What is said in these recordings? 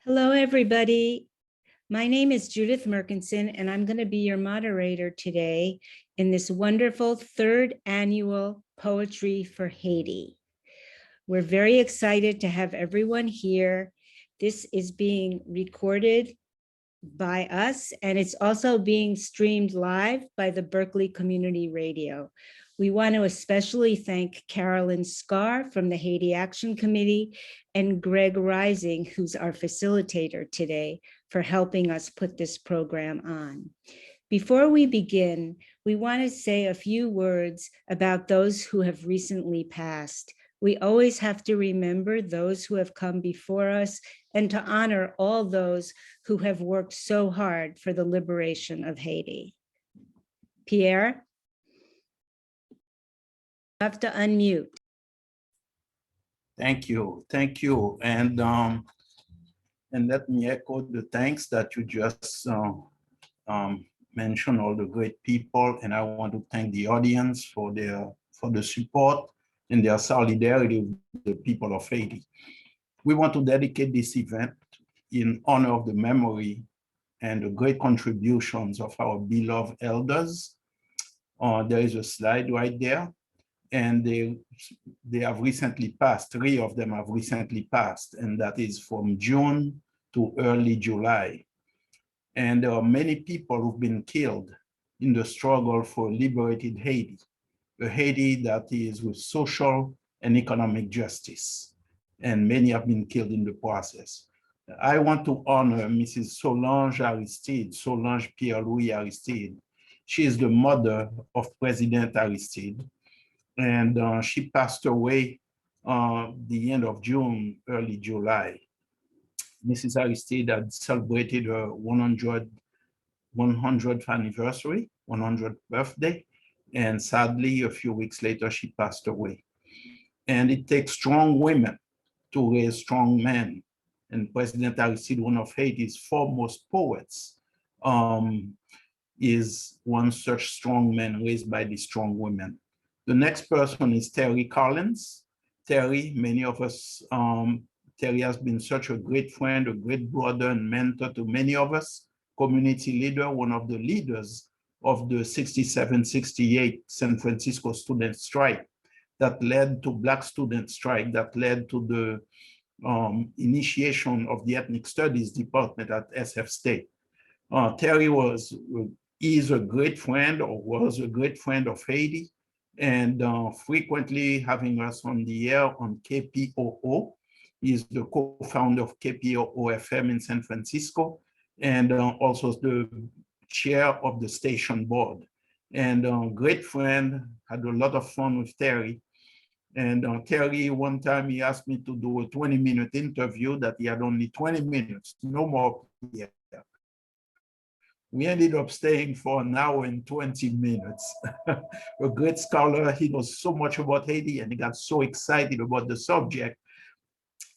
Hello, everybody. My name is Judith Merkinson, and I'm going to be your moderator today in this wonderful third annual Poetry for Haiti. We're very excited to have everyone here. This is being recorded by us, and it's also being streamed live by the Berkeley Community Radio. We want to especially thank Carolyn Scarr from the Haiti Action Committee and Greg Rising, who's our facilitator today, for helping us put this program on. Before we begin, we want to say a few words about those who have recently passed. We always have to remember those who have come before us and to honor all those who have worked so hard for the liberation of Haiti. Pierre? You have to unmute. Thank you. And let me echo the thanks that you just mentioned, all the great people, and I want to thank the audience for the support and their solidarity with the people of Haiti. We want to dedicate this event in honor of the memory and the great contributions of our beloved elders. There is a slide right there, and they have recently passed. 3 of them have recently passed, and that is from June to early July. And there are many people who've been killed in the struggle for liberated Haiti, a Haiti that is with social and economic justice. And many have been killed in the process. I want to honor Mrs. Solange Aristide, Solange Pierre-Louis Aristide. She is the mother of President Aristide, and she passed away the end of June, early July. Mrs. Aristide had celebrated her 100th anniversary, 100th birthday, and sadly, a few weeks later, she passed away. And it takes strong women to raise strong men. And President Aristide, one of Haiti's foremost poets, is one such strong man raised by these strong women. The next person is Terry Collins. Terry, many of us, Terry has been such a great friend, a great brother and mentor to many of us, community leader, one of the leaders of the 67-68 San Francisco student strike that led to Black student strike, that led to the initiation of the Ethnic Studies Department at SF State. Terry is a great friend, or was a great friend of Haiti, and frequently having us on the air on KPOO. He's the co-founder of KPOO FM in San Francisco, and also the chair of the station board. And great friend, had a lot of fun with Terry. And Terry, one time he asked me to do a 20-minute interview that he had only 20 minutes, no more. Yeah. We ended up staying for an hour and 20 minutes. A great scholar, he knows so much about Haiti, and he got so excited about the subject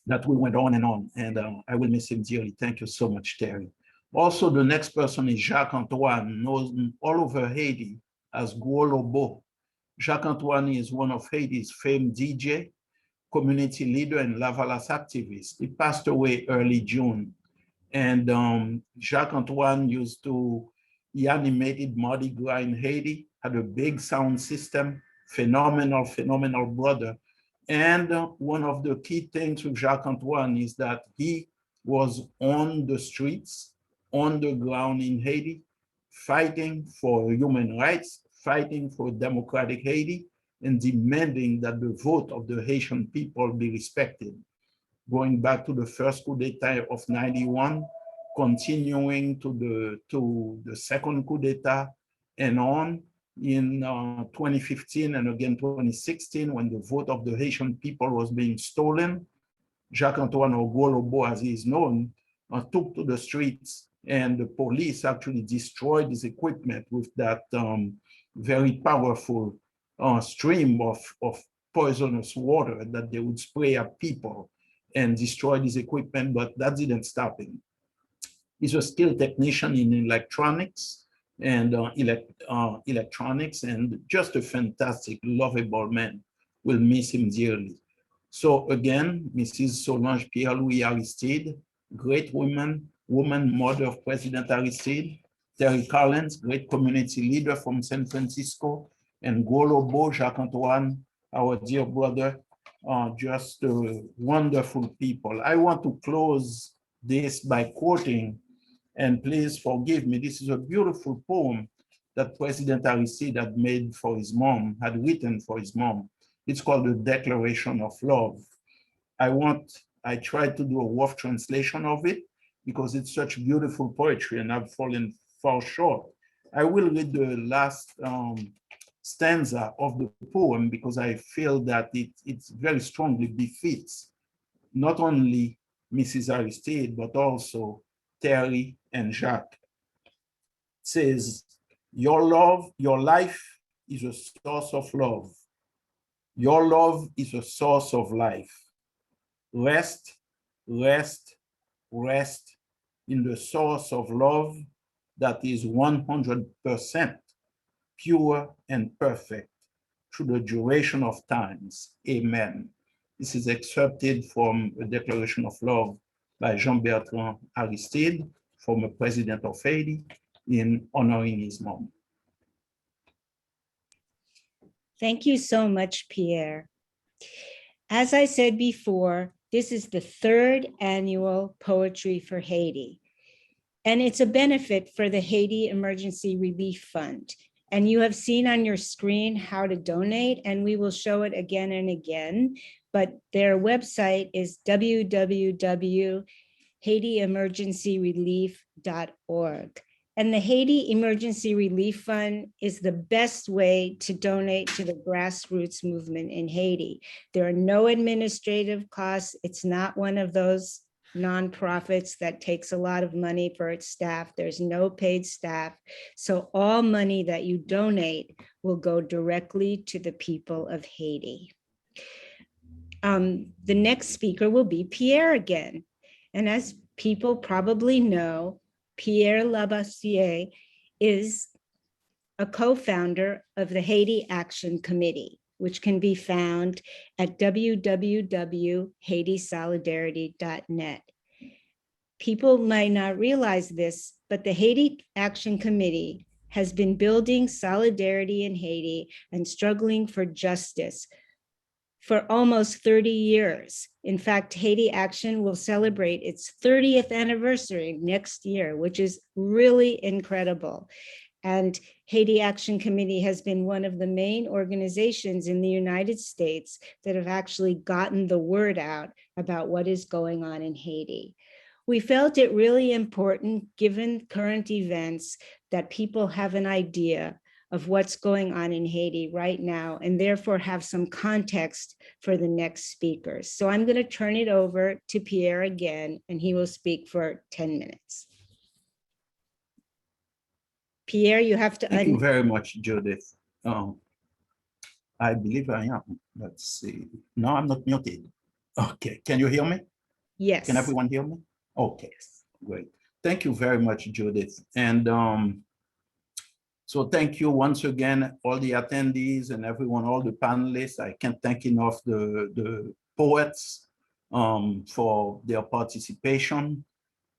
that we went on, and I will miss him dearly. Thank you so much, Terry. Also, the next person is Jacques-Antoine, known all over Haiti as Gros Lobo. Jacques-Antoine is one of Haiti's famed DJ, community leader, and Lavalas activist. He passed away early June. And Jacques-Antoine he animated Mardi Gras in Haiti, had a big sound system, phenomenal brother. And one of the key things with Jacques-Antoine is that he was on the streets, on the ground in Haiti, fighting for human rights, fighting for democratic Haiti, and demanding that the vote of the Haitian people be respected. Going back to the first coup d'etat of 91, continuing to the second coup d'etat, and on in 2015 and again 2016, when the vote of the Haitian people was being stolen. Jacques-Antoine, or Gros Lobo as he is known, took to the streets, and the police actually destroyed his equipment with that very powerful stream of poisonous water that they would spray at people and destroy his equipment, but that didn't stop him. He's a skilled technician in electronics and just a fantastic, lovable man. We'll miss him dearly. So again, Mrs. Solange Pierre-Louis Aristide, great woman mother of President Aristide, Terry Collins, great community leader from San Francisco, and Golo Bo, Jacques-Antoine, our dear brother, just wonderful people. I want to close this by quoting, and please forgive me, this is a beautiful poem that President Aristide had made for his mom, had written for his mom. It's called The Declaration of Love. I tried to do a rough translation of it because it's such beautiful poetry and I've fallen far short. I will read the last stanza of the poem because I feel that it very strongly befits not only Mrs. Aristide, but also Terry and Jacques. It says, your life is a source of love. Your love is a source of life. Rest, rest, rest in the source of love that is 100% pure and perfect through the duration of times. Amen. This is excerpted from a Declaration of Love by Jean-Bertrand Aristide, former president of Haiti, in honoring his mom. Thank you so much, Pierre. As I said before, this is the third annual Poetry for Haiti, and it's a benefit for the Haiti Emergency Relief Fund. And you have seen on your screen how to donate, and we will show it again and again. But their website is www.haitiemergencyrelief.org. And the Haiti Emergency Relief Fund is the best way to donate to the grassroots movement in Haiti. There are no administrative costs. It's not one of those nonprofits that takes a lot of money for its staff. There's no paid staff. So all money that you donate will go directly to the people of Haiti. The next speaker will be Pierre again. And as people probably know, Pierre Labassiere is a co-founder of the Haiti Action Committee, which can be found at www.haitisolidarity.net. People might not realize this, but the Haiti Action Committee has been building solidarity in Haiti and struggling for justice for almost 30 years. In fact, Haiti Action will celebrate its 30th anniversary next year, which is really incredible. And Haiti Action Committee has been one of the main organizations in the United States that have actually gotten the word out about what is going on in Haiti. We felt it really important, given current events, that people have an idea of what's going on in Haiti right now, and therefore have some context for the next speakers. So I'm going to turn it over to Pierre again, and he will speak for 10 minutes. Pierre, you have to. Thank you very much, Judith. I believe I am. Let's see. No, I'm not muted. Okay, can you hear me? Yes. Can everyone hear me? Okay, great. Thank you very much, Judith. And so thank you once again, all the attendees and everyone, all the panelists. I can't thank enough the poets for their participation.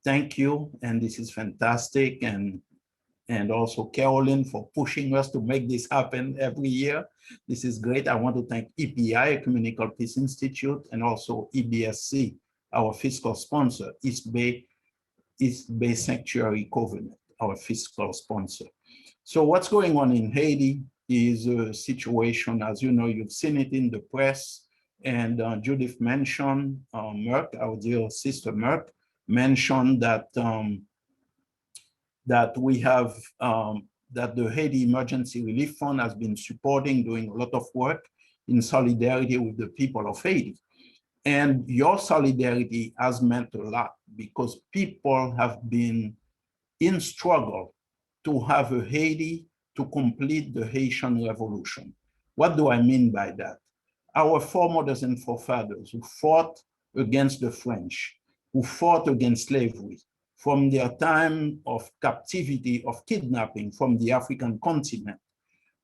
Thank you, and this is fantastic. And also Carolyn for pushing us to make this happen every year. This is great. I want to thank EPI, Ecumenical Peace Institute, and also EBSC, our fiscal sponsor, East Bay Sanctuary Covenant, our fiscal sponsor. So what's going on in Haiti is a situation, as you know, you've seen it in the press, and Judith mentioned, Merck, our dear sister Merck, mentioned that that we have, that the Haiti Emergency Relief Fund has been supporting, doing a lot of work in solidarity with the people of Haiti. And your solidarity has meant a lot because people have been in struggle to have a Haiti to complete the Haitian Revolution. What do I mean by that? Our foremothers and forefathers who fought against the French, who fought against slavery, from their time of captivity, of kidnapping from the African continent,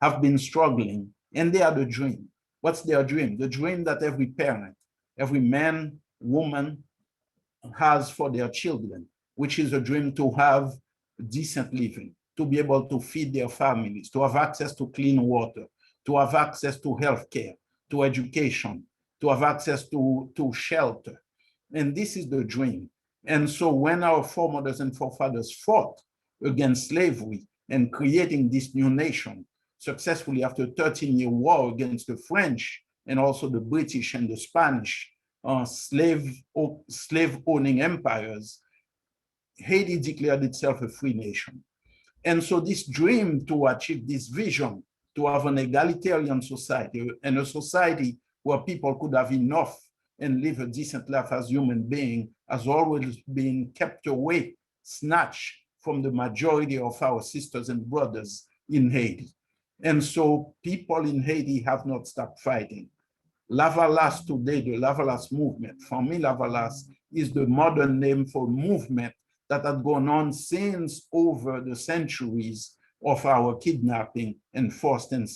have been struggling, and they are the dream. What's their dream? The dream that every parent, every man, woman, has for their children, which is a dream to have decent living, to be able to feed their families, to have access to clean water, to have access to health care, to education, to have access to shelter. And this is the dream. And so when our foremothers and forefathers fought against slavery and creating this new nation successfully after a 13-year war against the French and also the British and the Spanish slave-owning empires, Haiti declared itself a free nation. And so this dream to achieve this vision, to have an egalitarian society and a society where people could have enough and live a decent life as human beings, has always been kept away, snatched from the majority of our sisters and brothers in Haiti. And so people in Haiti have not stopped fighting. Lavalas today, the Lavalas movement, for me, Lavalas is the modern name for movement that had gone on since over the centuries of our kidnapping and forced and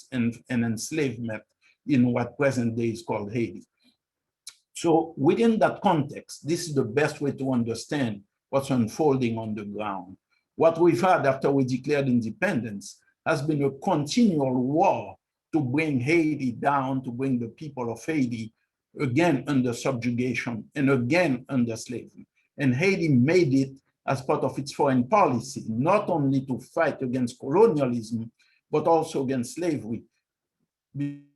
enslavement in what present day is called Haiti. So within that context, this is the best way to understand what's unfolding on the ground. What we've had after we declared independence has been a continual war to bring Haiti down, to bring the people of Haiti again under subjugation and again under slavery. And Haiti made it as part of its foreign policy, not only to fight against colonialism, but also against slavery,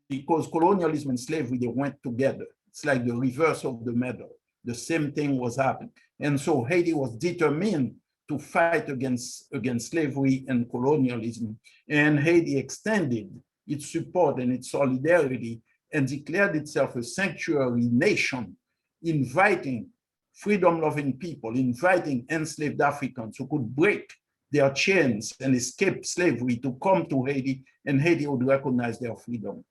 because colonialism and slavery, they went together. It's like the reverse of the medal. The same thing was happening. And so Haiti was determined to fight against slavery and colonialism. And Haiti extended its support and its solidarity and declared itself a sanctuary nation, inviting freedom-loving people, inviting enslaved Africans who could break their chains and escape slavery to come to Haiti, and Haiti would recognize their freedom.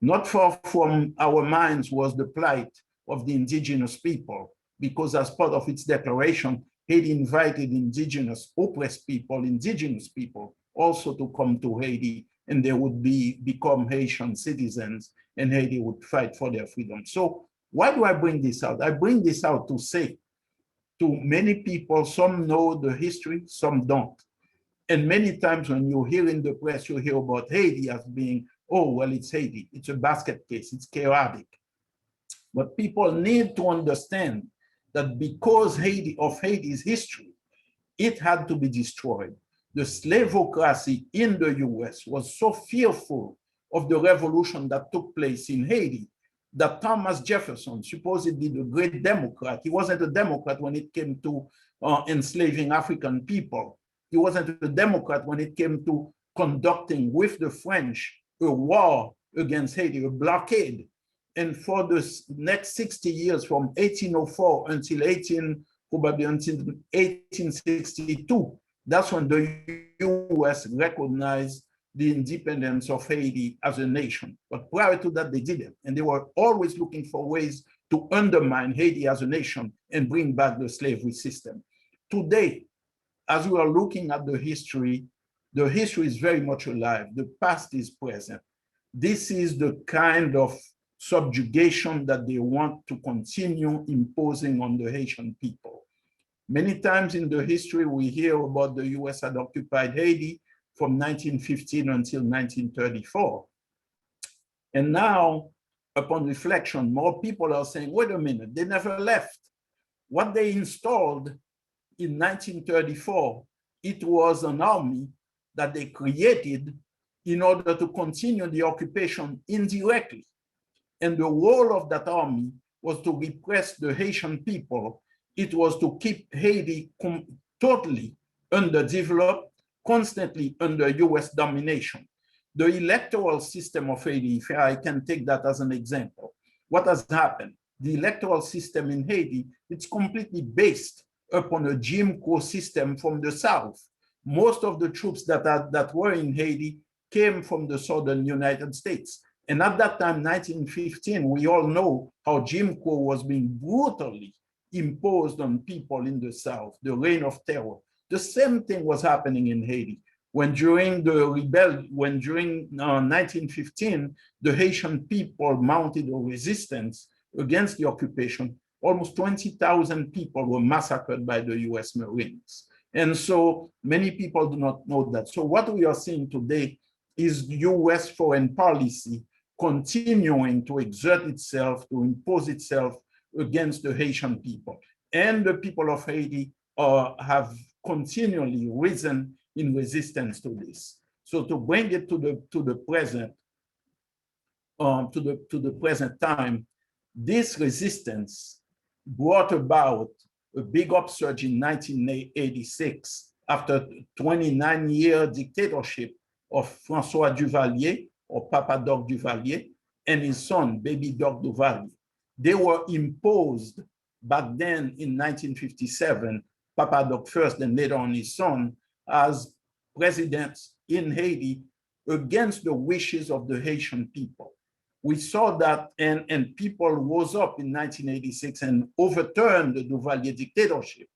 Not far from our minds was the plight of the indigenous people, because as part of its declaration, Haiti invited indigenous oppressed people, indigenous people, also to come to Haiti, and they would become Haitian citizens, and Haiti would fight for their freedom. So why do I bring this out? I bring this out to say to many people, some know the history, some don't. And many times when you hear in the press, you hear about Haiti as being, oh, well, it's Haiti. It's a basket case. It's chaotic. But people need to understand that because of Haiti's history, it had to be destroyed. The slavocracy in the US was so fearful of the revolution that took place in Haiti that Thomas Jefferson, supposedly the great Democrat, he wasn't a Democrat when it came to enslaving African people. He wasn't a Democrat when it came to conducting with the French a war against Haiti, a blockade. And for the next 60 years, from 1804 until 1862, that's when the US recognized the independence of Haiti as a nation. But prior to that, they didn't. And they were always looking for ways to undermine Haiti as a nation and bring back the slavery system. Today, as we are looking at the history is very much alive. The past is present. This is the kind of subjugation that they want to continue imposing on the Haitian people. Many times in the history, we hear about the US had occupied Haiti from 1915 until 1934. And now, upon reflection, more people are saying, wait a minute, they never left. What they installed in 1934, it was an army that they created in order to continue the occupation indirectly. And the role of that army was to repress the Haitian people. It was to keep Haiti totally underdeveloped, constantly under US domination. The electoral system of Haiti, if I can take that as an example, what has happened? The electoral system in Haiti, it's completely based upon a Jim Crow system from the South. Most of the troops that were in Haiti came from the Southern United States. And at that time, 1915, we all know how Jim Crow was being brutally imposed on people in the South, the reign of terror. The same thing was happening in Haiti. When during 1915, the Haitian people mounted a resistance against the occupation, almost 20,000 people were massacred by the US Marines. And so many people do not know that. So what we are seeing today is US foreign policy continuing to exert itself, to impose itself against the Haitian people. And the people of Haiti have continually risen in resistance to this. So to bring it to the present, to the present time, this resistance brought about a big upsurge in 1986 after 29-year dictatorship of François Duvalier, or Papa Doc Duvalier, and his son, Baby Doc Duvalier. They were imposed back then in 1957, Papa Doc first and later on his son, as presidents in Haiti against the wishes of the Haitian people. We saw that, and people rose up in 1986 and overturned the Duvalier dictatorship.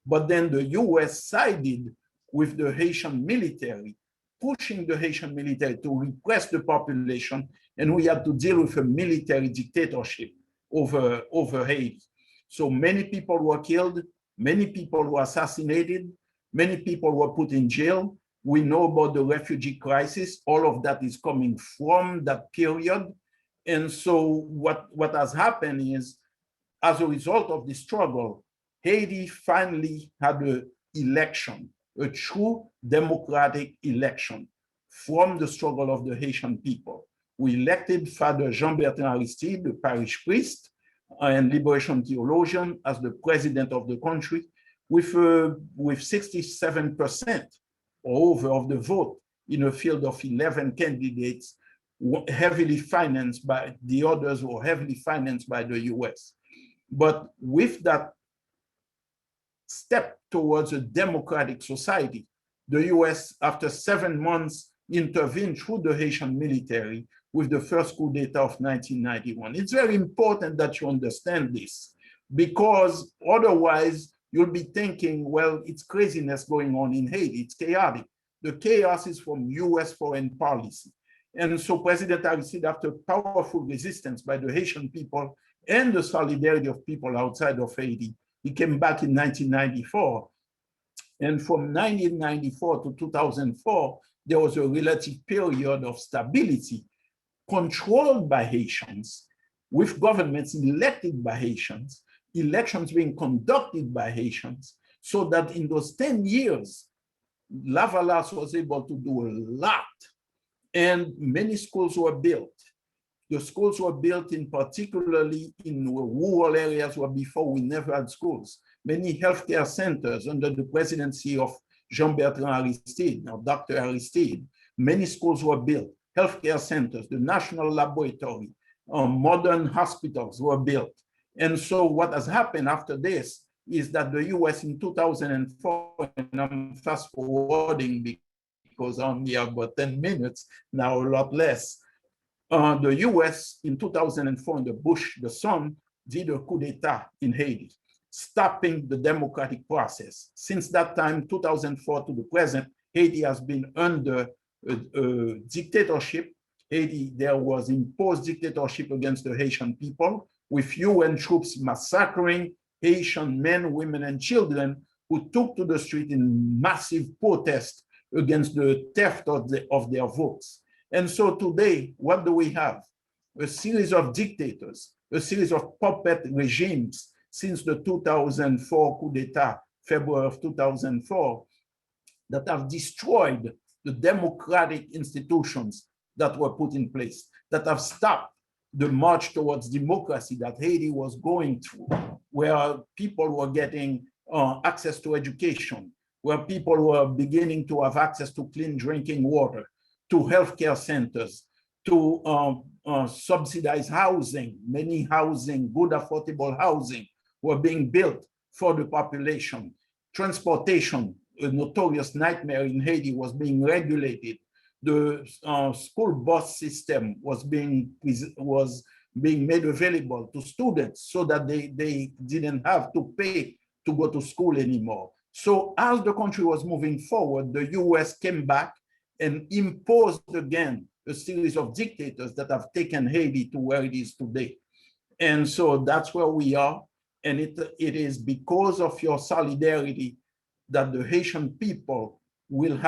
But then the US sided with the Haitian military, pushing the Haitian military to repress the population, and we had to deal with a military dictatorship over Haiti. So many people were killed, many people were assassinated, many people were put in jail. We know about the refugee crisis. All of that is coming from that period. And so what has happened is, as a result of the struggle, Haiti finally had an election, a true democratic election from the struggle of the Haitian people. We elected Father Jean-Bertrand Aristide, the parish priest and liberation theologian, as the president of the country, with 67% or over of the vote in a field of 11 candidates, heavily financed by the others, were heavily financed by the US. But with that step towards a democratic society, the US, after 7 months, intervened through the Haitian military with the first coup d'etat of 1991. It's very important that you understand this, because otherwise you'll be thinking, well, it's craziness going on in Haiti, it's chaotic. The chaos is from US foreign policy. And so President Aristide, after powerful resistance by the Haitian people and the solidarity of people outside of Haiti, he came back in 1994. And from 1994 to 2004, there was a relative period of stability controlled by Haitians, with governments elected by Haitians, elections being conducted by Haitians, so that in those 10 years, Lavalas was able to do a lot. And many schools were built. The schools were built in particularly in rural areas where before we never had schools. Many healthcare centers under the presidency of Jean-Bertrand Aristide, or Dr. Aristide, many schools were built, healthcare centers, the national laboratory, modern hospitals were built. And so what has happened after this is that the US in 2004, and I'm fast forwarding because I only have about 10 minutes, now a lot less. The US in 2004, the Bush, the son, did a coup d'etat in Haiti, stopping the democratic process. Since that time, 2004 to the present, Haiti has been under a dictatorship. Haiti, there was imposed dictatorship against the Haitian people, with UN troops massacring Haitian men, women, and children who took to the street in massive protest against the theft of their votes. And so today, what do we have? A series of dictators, a series of puppet regimes since the 2004 coup d'etat, February of 2004, that have destroyed the democratic institutions that were put in place, that have stopped the march towards democracy that Haiti was going through, where people were getting access to education, where people were beginning to have access to clean drinking water, to healthcare centers, to subsidized housing. Many housing, good affordable housing, were being built for the population. Transportation, a notorious nightmare in Haiti, was being regulated. The school bus system was being made available to students so that they didn't have to pay to go to school anymore. So as the country was moving forward, the US came back and imposed again a series of dictators that have taken Haiti to where it is today. And so that's where we are. And it is because of your solidarity that the Haitian people will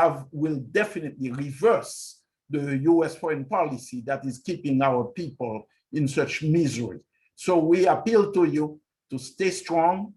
definitely reverse the US foreign policy that is keeping our people in such misery. So we appeal to you to stay strong,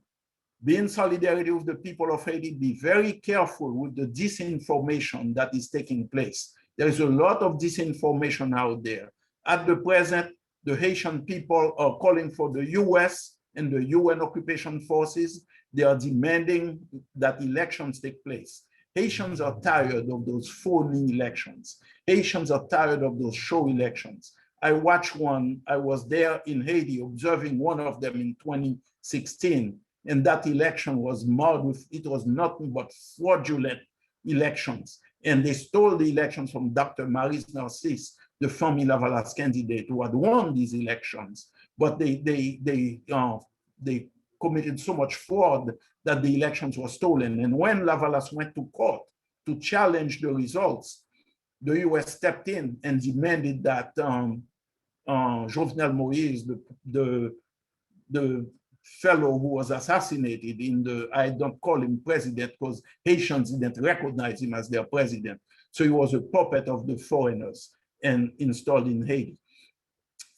be in solidarity with the people of Haiti, be very careful with the disinformation that is taking place. There is a lot of disinformation out there. At the present, the Haitian people are calling for the US and the UN occupation forces. They are demanding that elections take place. Haitians are tired of those phony elections. Haitians are tired of those show elections. I watched one, I was there in Haiti observing one of them in 2016, and that election was marred with, it was nothing but fraudulent elections. And they stole the elections from Dr. Maurice Narcisse, the Famille Lavalas candidate who had won these elections. But they committed so much fraud that the elections were stolen. And when Lavalas went to court to challenge the results, the US stepped in and demanded that Jovenel Moïse, the fellow who was assassinated in the, I don't call him president because Haitians didn't recognize him as their president. So he was a puppet of the foreigners and installed in Haiti.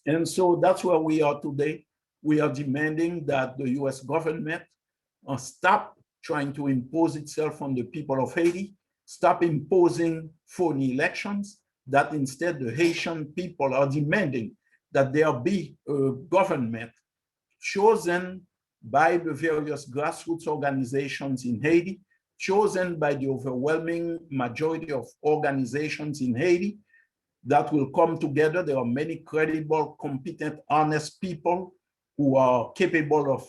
And so that's where we are today. We are demanding that the US government stop trying to impose itself on the people of Haiti, stop imposing phony elections, that instead the Haitian people are demanding that there be a government chosen by the various grassroots organizations in Haiti, chosen by the overwhelming majority of organizations in Haiti that will come together. There are many credible, competent, honest people who are capable of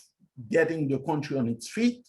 getting the country on its feet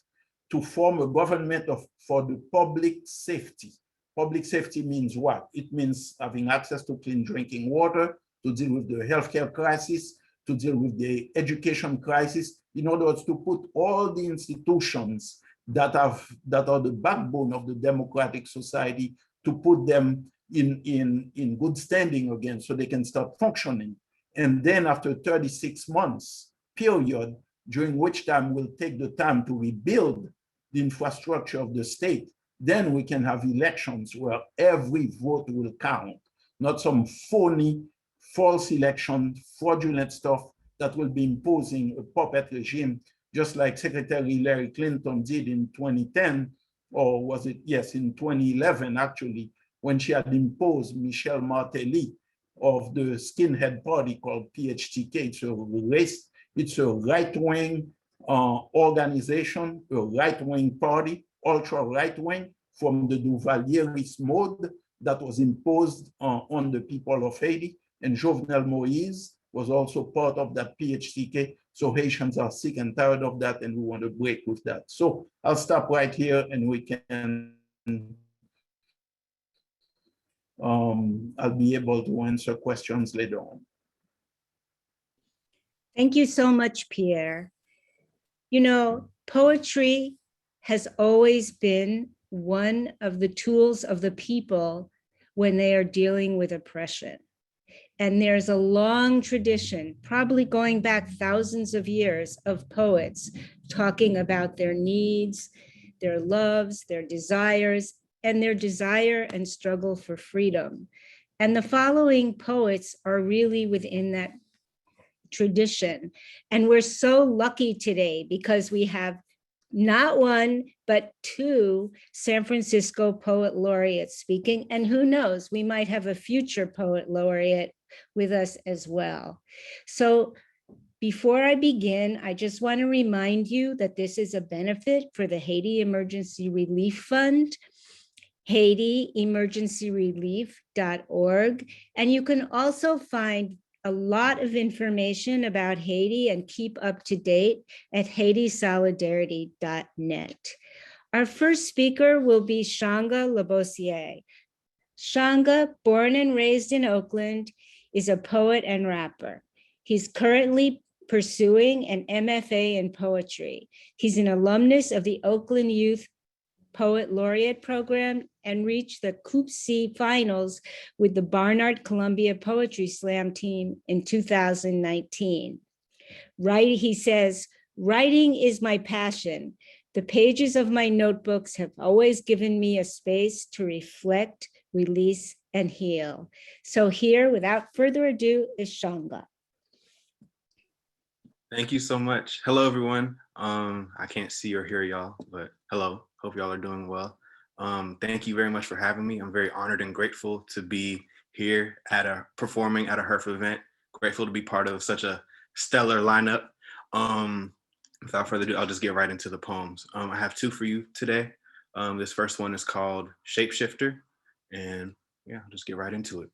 to form a government for the public safety. Public safety means what? It means having access to clean drinking water, to deal with the healthcare crisis, to deal with the education crisis, in other words, to put all the institutions that are the backbone of the democratic society, to put them in good standing again so they can start functioning. And then after 36 months period, during which time we'll take the time to rebuild the infrastructure of the state, then we can have elections where every vote will count, not some phony, false election, fraudulent stuff that will be imposing a puppet regime, just like Secretary Hillary Clinton did in 2010, or was it, yes, in 2011, actually, when she had imposed Michel Martelly of the skinhead party called PHTK. It's a right-wing organization, a right-wing party, ultra-right-wing, from the Duvalierist mode that was imposed on the people of Haiti. And Jovenel Moïse was also part of that PHTK. So Haitians are sick and tired of that, and we want to break with that. So I'll stop right here, and we can, I'll be able to answer questions later on. Thank you so much, Pierre. You know, poetry has always been one of the tools of the people when they are dealing with oppression. And there's a long tradition, probably going back thousands of years, of poets talking about their needs, their loves, their desires, and their desire and struggle for freedom. And the following poets are really within that tradition. And we're so lucky today because we have not one, but two San Francisco poet laureates speaking. And who knows, we might have a future poet laureate with us as well. So before I begin, I just want to remind you that this is a benefit for the Haiti Emergency Relief Fund, HaitiEmergencyRelief.org. And you can also find a lot of information about Haiti and keep up to date at HaitiSolidarity.net. Our first speaker will be Shanga Labossiere. Shanga, born and raised in Oakland, is a poet and rapper. He's currently pursuing an MFA in poetry. He's an alumnus of the Oakland Youth Poet Laureate Program and reached the Coupe C finals with the Barnard Columbia Poetry Slam team in 2019. He says, Writing is my passion. The pages of my notebooks have always given me a space to reflect, release, and heal. So here, without further ado, is Shanga. Thank you so much. Hello, everyone. I can't see or hear y'all, but hello. Hope y'all are doing well. Thank you very much for having me. I'm very honored and grateful to be here performing at a HERF event. Grateful to be part of such a stellar lineup. Without further ado, I'll just get right into the poems. I have two for you today. This first one is called Shapeshifter, and yeah, I'll just get right into it.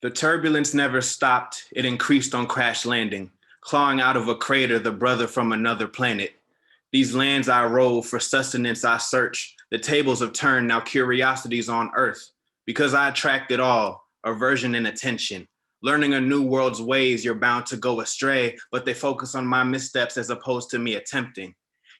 The turbulence never stopped. It increased on crash landing, clawing out of a crater the brother from another planet. These lands I rove, for sustenance I search. The tables have turned, now curiosities on earth. Because I attract it all, aversion and attention. Learning a new world's ways, you're bound to go astray, but they focus on my missteps as opposed to me attempting.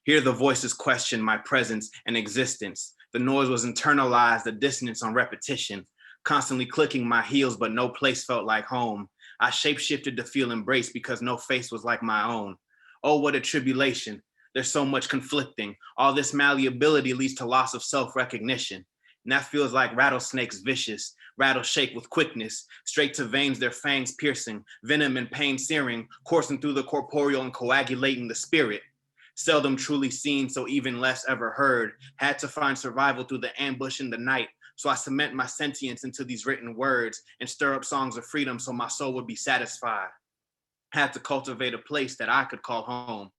Hear the voices question my presence and existence. The noise was internalized, the dissonance on repetition. Constantly clicking my heels, but no place felt like home. I shapeshifted to feel embraced because no face was like my own. Oh, what a tribulation. There's so much conflicting. All this malleability leads to loss of self-recognition. And that feels like rattlesnakes vicious, rattle shake with quickness, straight to veins their fangs piercing, venom and pain searing, coursing through the corporeal and coagulating the spirit. Seldom truly seen, so even less ever heard. Had to find survival through the ambush in the night. So I cement my sentience into these written words and stir up songs of freedom so my soul would be satisfied. Had to cultivate a place that I could call home.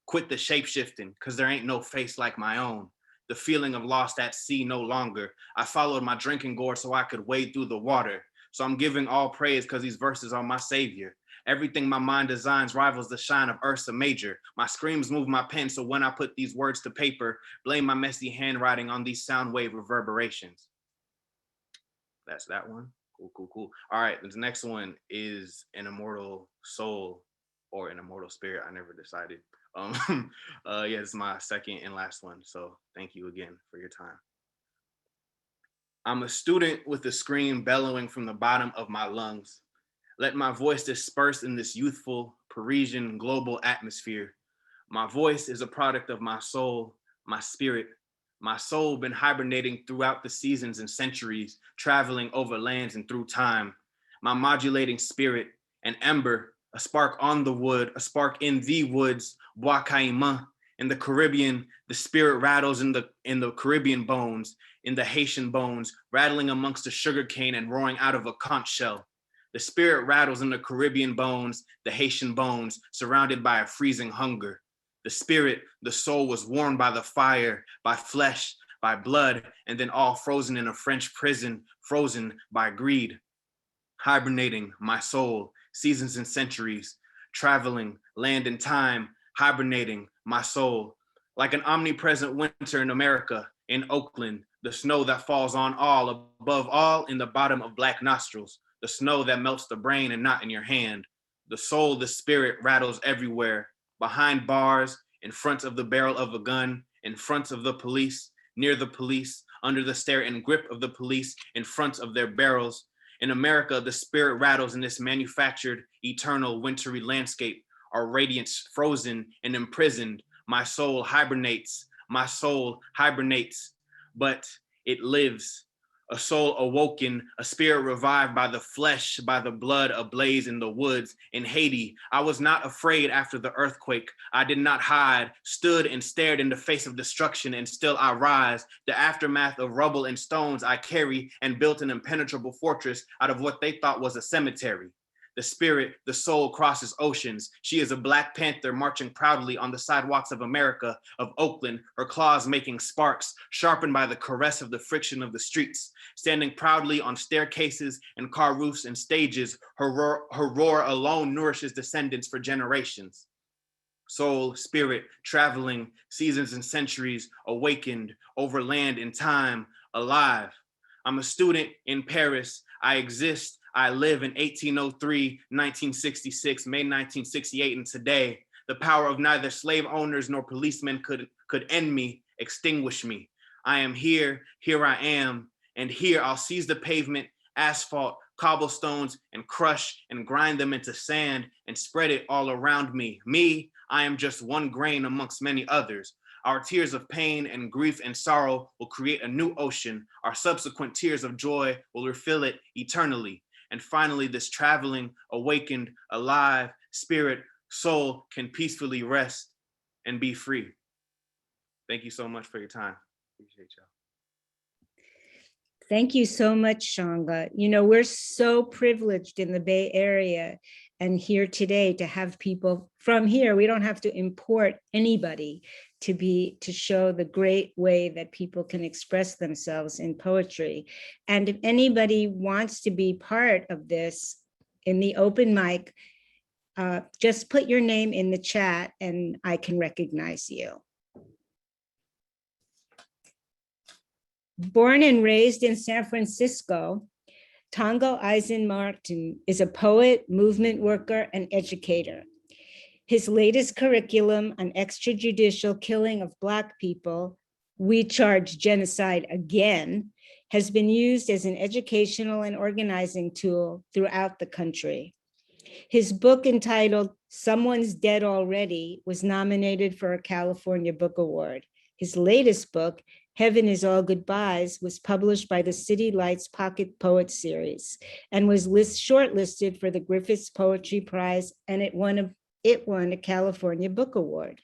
Quit the shape-shifting, cause there ain't no face like my own. The feeling of lost at sea no longer. I followed my drinking gourd so I could wade through the water. So I'm giving all praise cause these verses are my savior. Everything my mind designs rivals the shine of Ursa Major. My screams move my pen, so when I put these words to paper, blame my messy handwriting on these sound wave reverberations. That's that one. Cool. All right, the next one is an immortal soul or an immortal spirit. I never decided. Yeah, this is my second and last one. So thank you again for your time. I'm a student with a scream bellowing from the bottom of my lungs. Let my voice disperse in this youthful, Parisian, global atmosphere. My voice is a product of my soul, my spirit. My soul been hibernating throughout the seasons and centuries, traveling over lands and through time. My modulating spirit, an ember, a spark on the wood, a spark in the woods, bois caïman. In the Caribbean, the spirit rattles in the Caribbean bones, in the Haitian bones, rattling amongst the sugarcane and roaring out of a conch shell. The spirit rattles in the Caribbean bones, the Haitian bones, surrounded by a freezing hunger. The spirit, the soul was warmed by the fire, by flesh, by blood, and then all frozen in a French prison, frozen by greed. Hibernating, my soul, seasons and centuries, traveling, land and time, hibernating, my soul. Like an omnipresent winter in America, in Oakland, the snow that falls on all, above all, in the bottom of black nostrils, the snow that melts the brain and not in your hand. The soul, the spirit rattles everywhere, behind bars, in front of the barrel of a gun, in front of the police, near the police, under the stare and grip of the police, in front of their barrels. In America, the spirit rattles in this manufactured, eternal, wintry landscape, our radiance frozen and imprisoned. My soul hibernates, but it lives. A soul awoken, a spirit revived by the flesh, by the blood ablaze in the woods. In Haiti, I was not afraid after the earthquake. I did not hide, stood and stared in the face of destruction, and still I rise. The aftermath of rubble and stones I carry, and built an impenetrable fortress out of what they thought was a cemetery. The spirit, the soul crosses oceans. She is a Black Panther marching proudly on the sidewalks of America, of Oakland, her claws making sparks, sharpened by the caress of the friction of the streets. Standing proudly on staircases and car roofs and stages, her roar alone nourishes descendants for generations. Soul, spirit, traveling, seasons and centuries, awakened, over land and time, alive. I'm a student in Paris. I exist. I live in 1803, 1966, May 1968, and today. The power of neither slave owners nor policemen could end me, extinguish me. I am here, here I am, and here I'll seize the pavement, asphalt, cobblestones and crush and grind them into sand and spread it all around me. Me, I am just one grain amongst many others. Our tears of pain and grief and sorrow will create a new ocean. Our subsequent tears of joy will refill it eternally. And finally, this traveling, awakened, alive, spirit, soul can peacefully rest and be free. Thank you so much for your time. Appreciate y'all. Thank you so much, Shanga. You know, we're so privileged in the Bay Area and here today to have people from here. We don't have to import anybody to show the great way that people can express themselves in poetry. And if anybody wants to be part of this in the open mic, just put your name in the chat and I can recognize you. Born and raised in San Francisco, Tongo Eisen Martin is a poet, movement worker, and educator. His latest curriculum on extrajudicial killing of Black people, We Charge Genocide Again, has been used as an educational and organizing tool throughout the country. His book entitled Someone's Dead Already was nominated for a California Book Award. His latest book, Heaven is All Goodbyes, was published by the City Lights Pocket Poet Series and was shortlisted for the Griffiths Poetry Prize, and it won a California Book Award.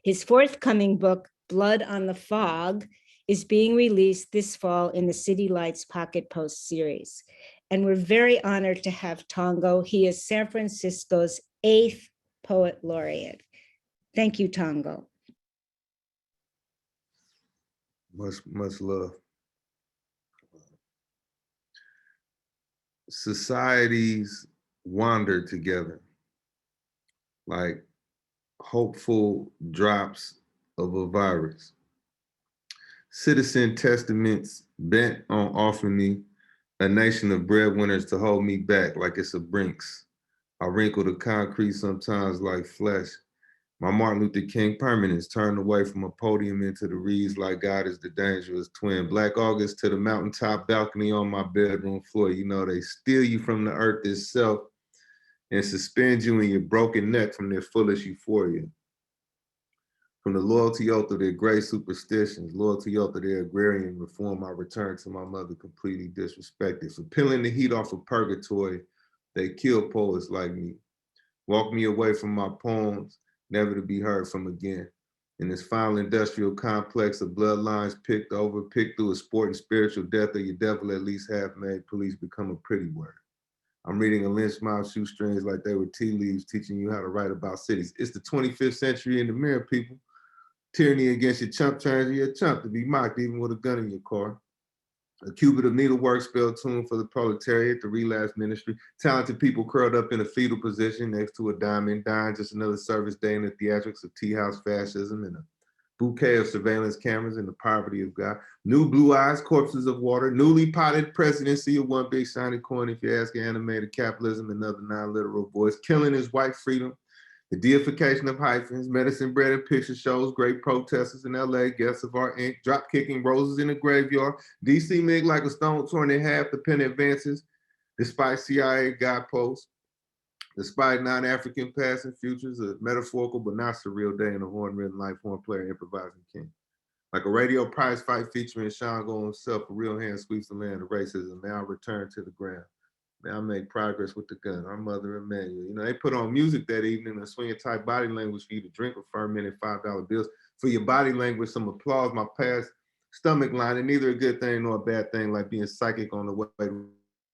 His forthcoming book, Blood on the Fog, is being released this fall in the City Lights Pocket Post Series. And we're very honored to have Tongo. He is San Francisco's 8th Poet Laureate. Thank you, Tongo. Much love. Societies wander together like hopeful drops of a virus. Citizen testaments bent on offering me a nation of breadwinners to hold me back like it's a Brinks. I wrinkle the concrete sometimes like flesh. My Martin Luther King permanence turned away from a podium into the reeds like God is the dangerous twin. Black August to the mountaintop balcony on my bedroom floor. You know, they steal you from the earth itself and suspend you in your broken neck from their foolish euphoria. From the loyalty oath of their great superstitions, loyalty oath of their agrarian reform, I return to my mother completely disrespected. For peeling the heat off of purgatory, they kill poets like me. Walk me away from my poems, never to be heard from again. In this final industrial complex of bloodlines picked through a sport and spiritual death of your devil at least half made police become a pretty word. I'm reading a lynch mob shoestrings like they were tea leaves teaching you how to write about cities. It's the 25th century in the mirror, people. Tyranny against your chump turns you a chump to be mocked even with a gun in your car. A cubit of needlework spelled tune for the proletariat, the relapse ministry, talented people curled up in a fetal position next to a diamond, dying just another service day in the theatrics of tea house fascism and a bouquet of surveillance cameras and the poverty of God. New blue eyes, corpses of water, newly potted presidency of one big shiny coin if you ask animated capitalism, another non-literal voice, killing his white freedom, the deification of hyphens, medicine bread and picture shows, great protesters in LA, guests of our ink, drop kicking roses in the graveyard, DC MiG like a stone torn in half, the pen advances, despite CIA guideposts, despite non-African past and futures, a metaphorical but not surreal day in a horn-ridden life, horn player improvising king. Like a radio prize fight featuring Shango himself, a real hand sweeps the land of racism. Now return to the ground. Now make progress with the gun. Our mother Emmanuel. You know, they put on music that evening, a swinging type body language for you to drink with fermented $5 bills. For your body language, some applause, my past stomach line, and neither a good thing nor a bad thing, like being psychic on the way to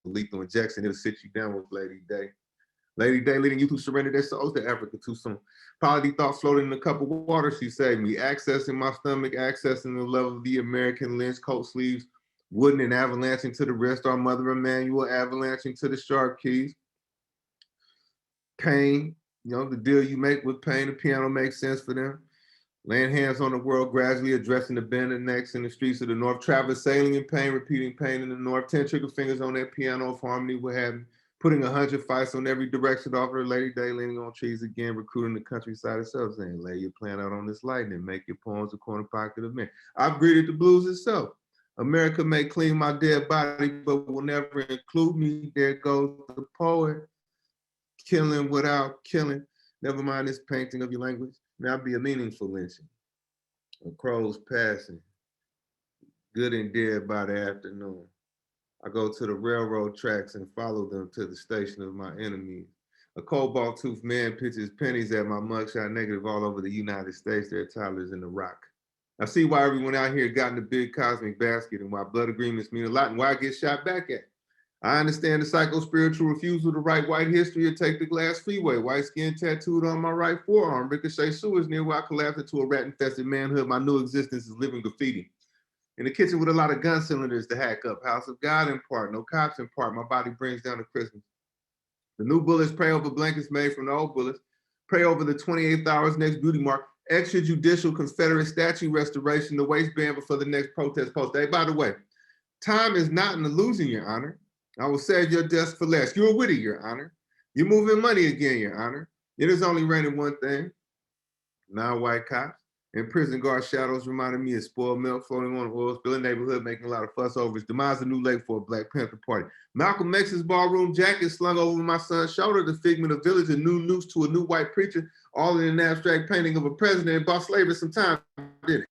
lethal injection. It'll sit you down with Lady Day. Lady Day leading you to surrender their souls to Africa too soon. Polity thought floating in a cup of water, she saved me. Accessing my stomach, accessing the love of the American lynch coat sleeves, wooden and avalanching to the wrist, our mother Emmanuel avalanching to the sharp keys. Pain, you know, the deal you make with pain, the piano makes sense for them. Laying hands on the world, gradually addressing the bend and necks in the streets of the north. Travis sailing in pain, repeating pain in the north. 10 trigger fingers on that piano, if harmony would have me. Putting 100 fights on every direction, off her Lady Day, leaning on trees again, recruiting the countryside itself, saying, lay your plan out on this lightning, make your poems a corner pocket of men. I've greeted the blues itself. America may clean my dead body, but will never include me. There goes the poet, killing without killing. Never mind this painting of your language. May I be a meaningful lynching. A crow's passing, good and dead by the afternoon. I go to the railroad tracks and follow them to the station of my enemies. A cobalt-toothed man pitches pennies at my mugshot negative all over the United States. There are toddlers in the rock. I see why everyone out here got in the big cosmic basket and why blood agreements mean a lot and why I get shot back at. I understand the psycho-spiritual refusal to write white history or take the glass freeway. White skin tattooed on my right forearm. Ricochet sewers near where I collapsed into a rat-infested manhood. My new existence is living graffiti. In the kitchen with a lot of gun cylinders to hack up. House of God in part, no cops in part. My body brings down to Christmas. The new bullets pray over blankets made from the old bullets. Pray over the 28th hours next beauty mark. Extrajudicial Confederate statue restoration, the waistband before the next protest post. Hey, by the way, time is not an illusion, Your Honor. I will save your death for last. You're witty, Your Honor. You're moving money again, Your Honor. It is only raining one thing. Non-white cops. And prison guard shadows reminded me of spoiled milk floating on the oil spilling neighborhood, making a lot of fuss over his demise. A new lake for a Black Panther party. Malcolm X's ballroom jacket slung over my son's shoulder. The figment of village, a new noose to a new white preacher, all in an abstract painting of a president. It bought slavery some time, did it?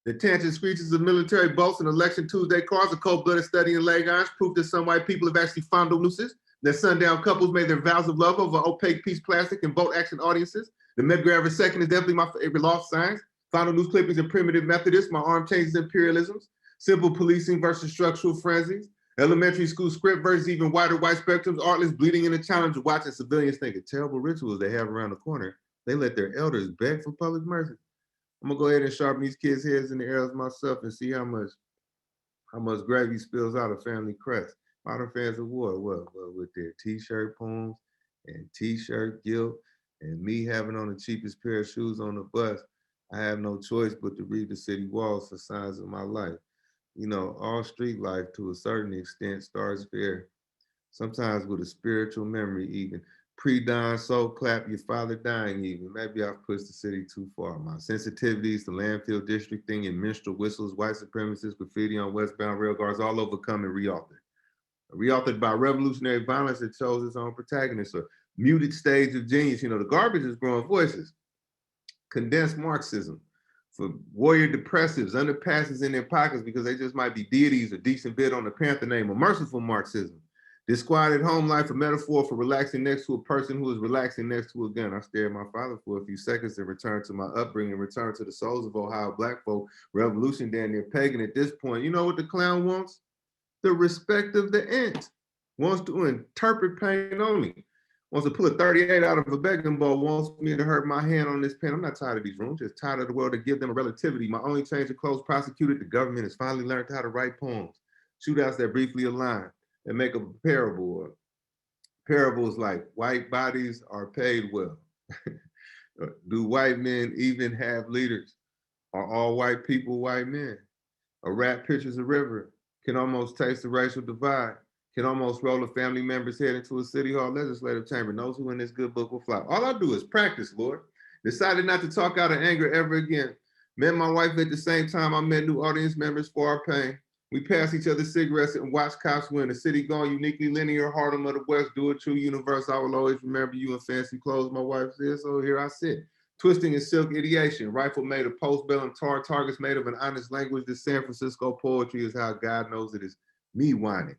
The tangent screeches of military bolts and election Tuesday cars, a cold-blooded study in leg irons, proof that some white people have actually fondled nooses. That sundown couples made their vows of love over opaque piece plastic and vote action audiences. The Medgar Evers II is definitely my favorite lost science. Final news clippings and primitive Methodists, my arm changes imperialisms. Simple policing versus structural frenzies. Elementary school script versus even wider white spectrums. Artless bleeding in the challenge of watching civilians think of terrible rituals they have around the corner. They let their elders beg for public mercy. I'm gonna go ahead and sharpen these kids' heads in the air myself and see how much gravy spills out of family crest. Modern fans of war, well, with their t-shirt poems and t-shirt guilt and me having on the cheapest pair of shoes on the bus, I have no choice but to read the city walls for signs of my life. You know, all street life to a certain extent starts there, sometimes with a spiritual memory even. Pre-dawn soul clap, your father dying even. Maybe I've pushed the city too far. My sensitivities to landfill district thing and minstrel whistles, white supremacists, graffiti on westbound rail cars, all overcome and reauthored. Reauthored by revolutionary violence that chose its own protagonists, or muted stage of genius. You know, the garbage is growing voices. Condensed Marxism for warrior depressives, underpasses in their pockets because they just might be deities or decent bid on the Panther name, or merciful Marxism. Disquieted home life, a metaphor for relaxing next to a person who is relaxing next to a gun. I stare at my father for a few seconds and return to my upbringing, return to the souls of Ohio Black folk, revolution damn near pagan at this point. You know what the clown wants? The respect of the ant. Wants to interpret pain only. Wants to pull a 38 out of a begging bowl, wants me to hurt my hand on this pen. I'm not tired of these rooms, just tired of the world to give them a relativity. My only change of clothes prosecuted, the government has finally learned how to write poems. Shootouts that briefly align and make a parable. Parables like white bodies are paid well. Do white men even have leaders? Are all white people white men? A rat pictures a river, can almost taste the racial divide, can almost roll a family member's head into a city hall legislative chamber. Knows who in this good book will fly. All I do is practice, Lord. Decided not to talk out of anger ever again. Met my wife at the same time I met new audience members for our pain. We pass each other cigarettes and watch cops win. The city gone uniquely linear, Harlem of the West, do a true universe. I will always remember you in fancy clothes, my wife said, so here I sit. Twisting in silk ideation, rifle made of postbellum tar, targets made of an honest language. This San Francisco poetry is how God knows it is me whining.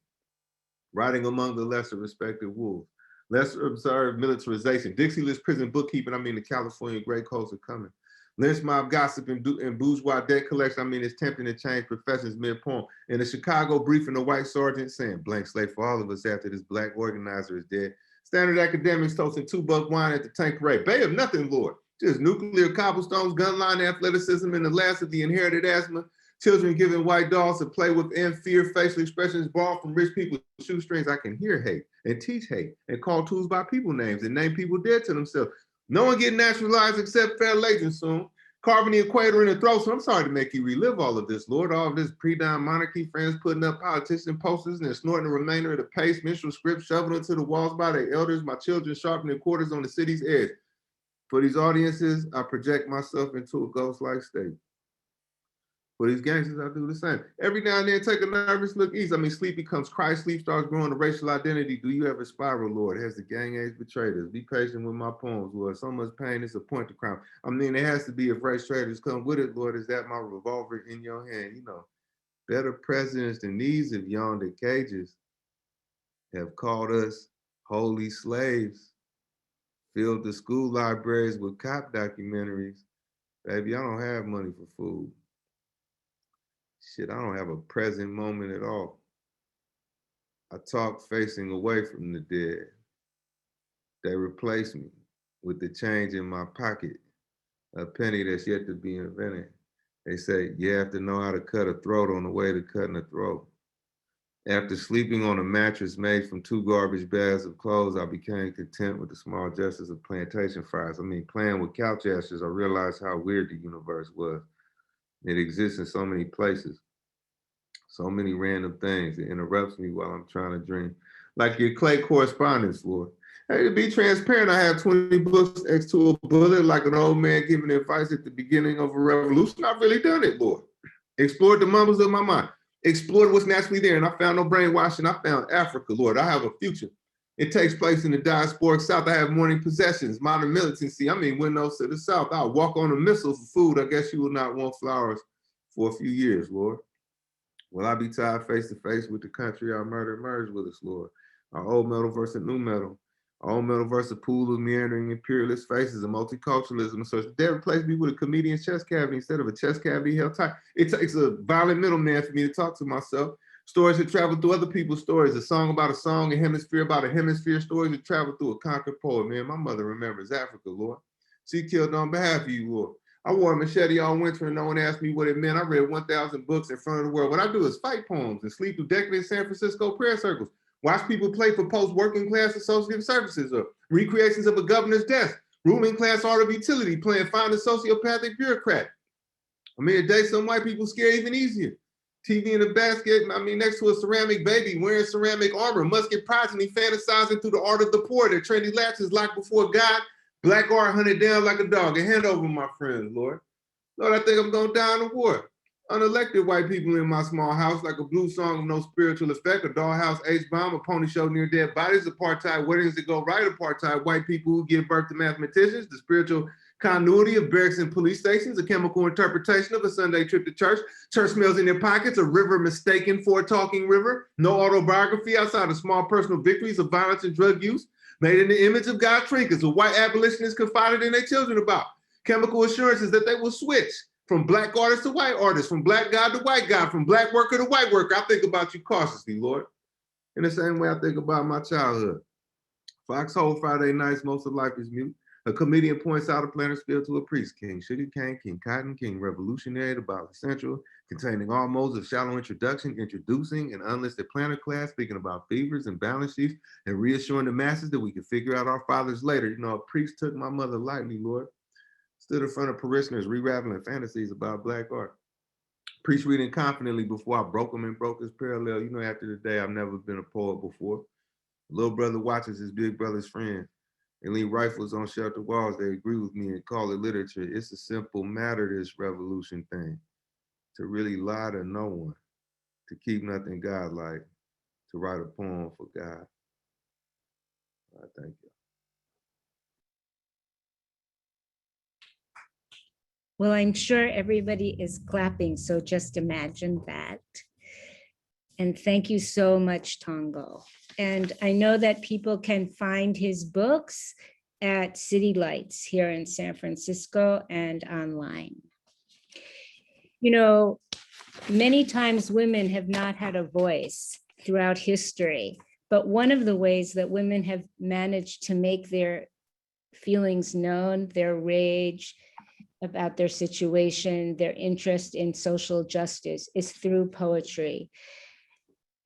Riding among the lesser respected wolves. Lesser observed militarization. Dixie list prison bookkeeping, I mean the California gray coats are coming. Lynch mob gossip and bourgeois debt collection, I mean it's tempting to change professions mid-poem. In the Chicago briefing, the white sergeant saying blank slate for all of us after this black organizer is dead. Standard academics toasting $2 wine at the tank parade. Bay of nothing, Lord. Just nuclear cobblestones, gun line athleticism, and the last of the inherited asthma. Children giving white dolls to play with in fear, facial expressions borrowed from rich people's shoestrings. I can hear hate and teach hate and call tools by people names and name people dead to themselves. No one getting naturalized except fair legends soon. Carving the equator in the throat. So I'm sorry to make you relive all of this, Lord. All of this pre-dime monarchy, friends putting up politician posters and snorting the remainder of the paste, minstrel script, shoveling into the walls by their elders, my children sharpening quarters on the city's edge. For these audiences, I project myself into a ghost-like state. For these gangsters, I do the same. Every now and then, take a nervous look east. I mean, sleep becomes Christ. Sleep starts growing a racial identity. Do you ever spiral, Lord? Has the gang age betrayed us? Be patient with my poems, Lord. So much pain is a point to crime. I mean, it has to be if race traders come with it, Lord. Is that my revolver in your hand? You know, better presidents than these have yawned at cages, have called us holy slaves, filled the school libraries with cop documentaries. Baby, I don't have money for food. Shit, I don't have a present moment at all. I talk facing away from the dead. They replace me with the change in my pocket, a penny that's yet to be invented. They say you have to know how to cut a throat on the way to cutting a throat. After sleeping on a mattress made from 2 garbage bags of clothes, I became content with the small gestures of plantation fires. I mean, playing with couch ashes, I realized how weird the universe was. It exists in so many places. So many random things. It interrupts me while I'm trying to dream. Like your Clay correspondence, Lord. Hey, to be transparent, I have 20 books next to a bullet, like an old man giving advice at the beginning of a revolution. I've really done it, Lord. Explored the mumbles of my mind. Explored what's naturally there, and I found no brainwashing. I found Africa, Lord. I have a future. It takes place in the diasporic South. I have morning possessions, modern militancy. I mean, windows to the South. I'll walk on a missile for food. I guess you will not want flowers for a few years, Lord. Will I be tied face to face with the country our murder merged with us, Lord? Our old metal versus new metal. Our old metal versus a pool of meandering imperialist faces and multiculturalism. So they replaced me with a comedian's chest cavity instead of a chest cavity held tight. It takes a violent middleman for me to talk to myself. Stories that travel through other people's stories. A song about a song, a hemisphere about a hemisphere. Stories that travel through a conquered poet. Man, my mother remembers Africa, Lord. She killed on behalf of you, Lord. I wore a machete all winter and no one asked me what it meant. I read 1,000 books in front of the world. What I do is fight poems and sleep through decadent San Francisco prayer circles. Watch people play for post-working class associative services or recreations of a governor's desk. Ruling class art of utility, playing find a sociopathic bureaucrat. I mean, today some white people scare even easier. TV in a basket, I mean, next to a ceramic baby wearing ceramic armor, musket progeny fantasizing through the art of the poor. Their trendy latches locked before God. Black art hunted down like a dog. And hand over, my friends, Lord. Lord, I think I'm going to die in the war. Unelected white people in my small house, like a blue song of no spiritual effect, a dollhouse H-bomb, a pony show near dead bodies, apartheid weddings that go right, apartheid white people who give birth to mathematicians, the spiritual continuity of barracks and police stations, a chemical interpretation of a Sunday trip to church, church smells in their pockets, a river mistaken for a talking river, no autobiography outside of small personal victories of violence and drug use, made in the image of God's trinkets, a white abolitionists confided in their children about. Chemical assurances that they will switch from black artist to white artist, from black God to white God, from black worker to white worker. I think about you cautiously, Lord. In the same way I think about my childhood. Foxhole Friday nights, most of life is mute. A comedian points out a planter spill to a priest. King Sugarcane, King Cotton, King Revolutionary, the Bible Central, containing all modes of shallow introduction, introducing an unlisted planter class, speaking about fevers and balance sheets, and reassuring the masses that we can figure out our fathers later. You know, a priest took my mother lightly, Lord. Stood in front of parishioners, re-raveling fantasies about black art. Priest reading confidently before I broke him and broke his parallel. You know, after the day, I've never been a poet before. Little brother watches his big brother's friend and leave rifles on shelter walls. They agree with me and call it literature. It's a simple matter, this revolution thing. To really lie to no one, to keep nothing godlike, to write a poem for God. I thank you. Well, I'm sure everybody is clapping, so just imagine that. And thank you so much, Tongo. And I know that people can find his books at City Lights here in San Francisco and online. You know, many times women have not had a voice throughout history, but one of the ways that women have managed to make their feelings known, their rage about their situation, their interest in social justice is through poetry.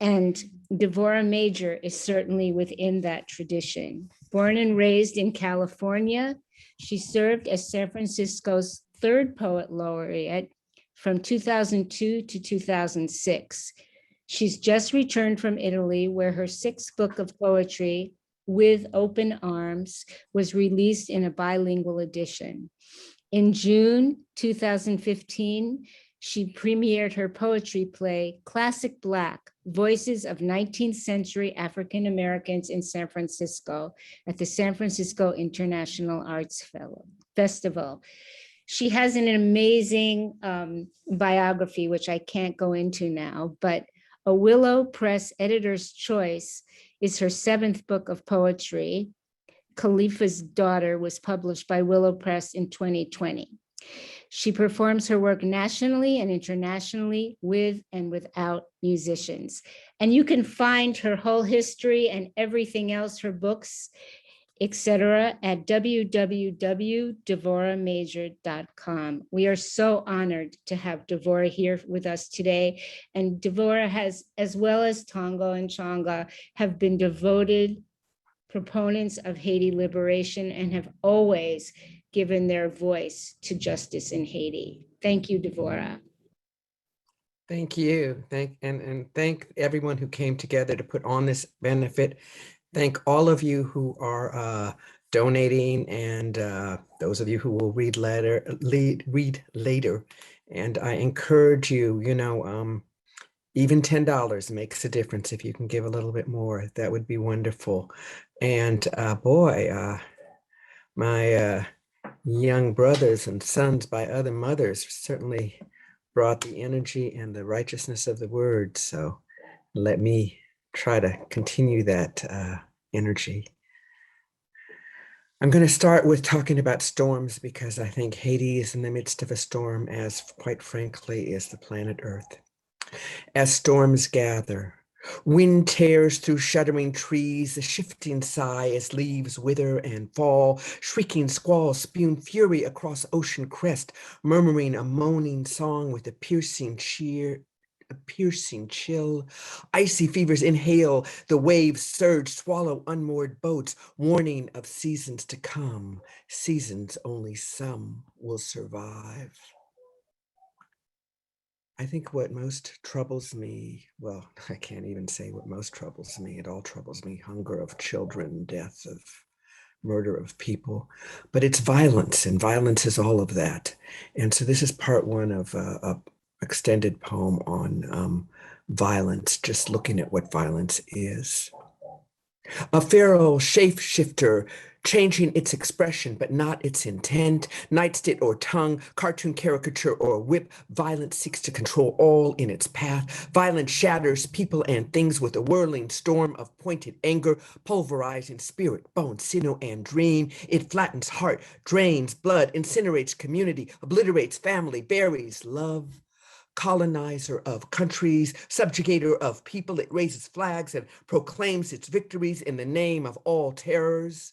And Devorah Major is certainly within that tradition. Born and raised in California, she served as San Francisco's third poet laureate from 2002 to 2006. She's just returned from Italy, where her sixth book of poetry, With Open Arms, was released in a bilingual edition. In June 2015, She premiered her poetry play, Classic Black, Voices of 19th Century African Americans in San Francisco at the San Francisco International Arts Festival. She has an amazing biography, which I can't go into now, but A Willow Press Editor's Choice is her 7th book of poetry. Khalifa's Daughter was published by Willow Press in 2020. She performs her work nationally and internationally with and without musicians. And you can find her whole history and everything else, her books, etc., at www.devoramajor.com. We are so honored to have Devora here with us today. And Devora has, as well as Tongo and Changa, have been devoted proponents of Haiti liberation and have always given their voice to justice in Haiti. Thank you, Devora. Thank you. And thank everyone who came together to put on this benefit. Thank all of you who are donating, and those of you who will read later. And I encourage you, even $10 makes a difference. If you can give a little bit more, that would be wonderful. And my young brothers and sons by other mothers certainly brought the energy and the righteousness of the word. So let me try to continue that energy. I'm going to start with talking about storms because I think Haiti is in the midst of a storm, as quite frankly is the planet Earth. As storms gather, wind tears through shuddering trees, a shifting sigh as leaves wither and fall, shrieking squalls spewing fury across ocean crest, murmuring a moaning song with a piercing chill. Icy fevers inhale, the waves surge, swallow unmoored boats, warning of seasons to come, seasons only some will survive. I think what most troubles me, well, I can't even say what most troubles me. It all troubles me. Hunger of children, death of murder of people, but it's violence, and violence is all of that. And so this is part one of a extended poem on violence, just looking at what violence is. A feral shapeshifter, changing its expression but not its intent, nightstick or tongue, cartoon caricature or whip, violence seeks to control all in its path. Violence shatters people and things with a whirling storm of pointed anger, pulverizing spirit, bone, sinew, and dream. It flattens heart, drains blood, incinerates community, obliterates family, buries love. Colonizer of countries, subjugator of people, it raises flags and proclaims its victories in the name of all terrors.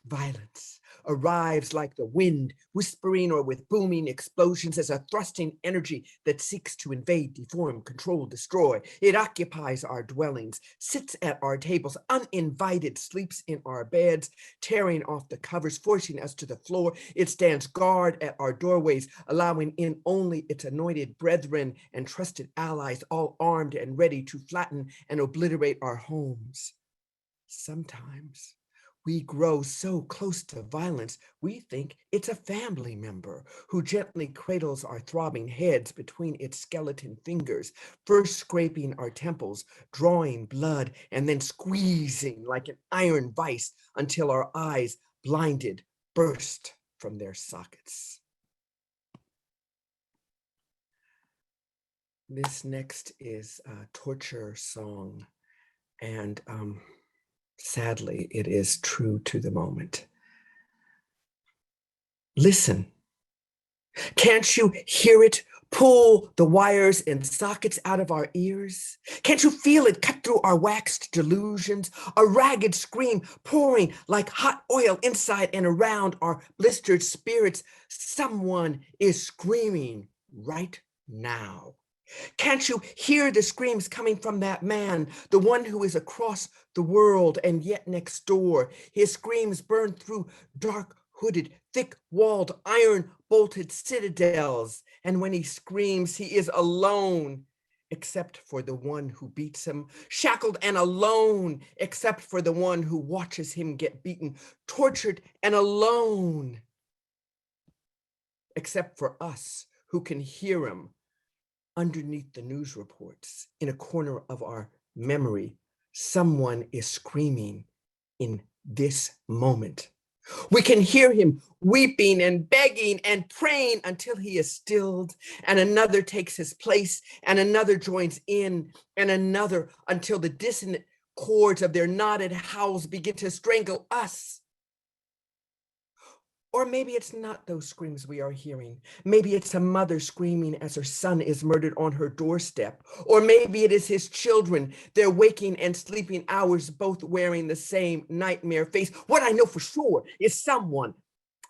Violence arrives like the wind, whispering or with booming explosions as a thrusting energy that seeks to invade, deform, control, destroy. It occupies our dwellings, sits at our tables, uninvited, sleeps in our beds, tearing off the covers, forcing us to the floor. It stands guard at our doorways, allowing in only its anointed brethren and trusted allies, all armed and ready to flatten and obliterate our homes. Sometimes we grow so close to violence, we think it's a family member who gently cradles our throbbing heads between its skeleton fingers, first scraping our temples, drawing blood, and then squeezing like an iron vice until our eyes, blinded, burst from their sockets. This next is a torture song, and sadly, it is true to the moment. Listen. Can't you hear it pull the wires and sockets out of our ears? Can't you feel it cut through our waxed delusions? A ragged scream pouring like hot oil inside and around our blistered spirits. Someone is screaming right now. Can't you hear the screams coming from that man, the one who is across the world and yet next door? His screams burn through dark hooded, thick-walled, iron-bolted citadels. And when he screams, he is alone, except for the one who beats him, shackled and alone, except for the one who watches him get beaten, tortured and alone, except for us, who can hear him underneath the news reports in a corner of our memory. Someone is screaming in this moment. We can hear him weeping and begging and praying until he is stilled, and another takes his place, and another joins in, and another, until the dissonant chords of their knotted howls begin to strangle us. Or maybe it's not those screams we are hearing. Maybe it's a mother screaming as her son is murdered on her doorstep. Or maybe it is his children, their waking and sleeping hours both wearing the same nightmare face. What I know for sure is someone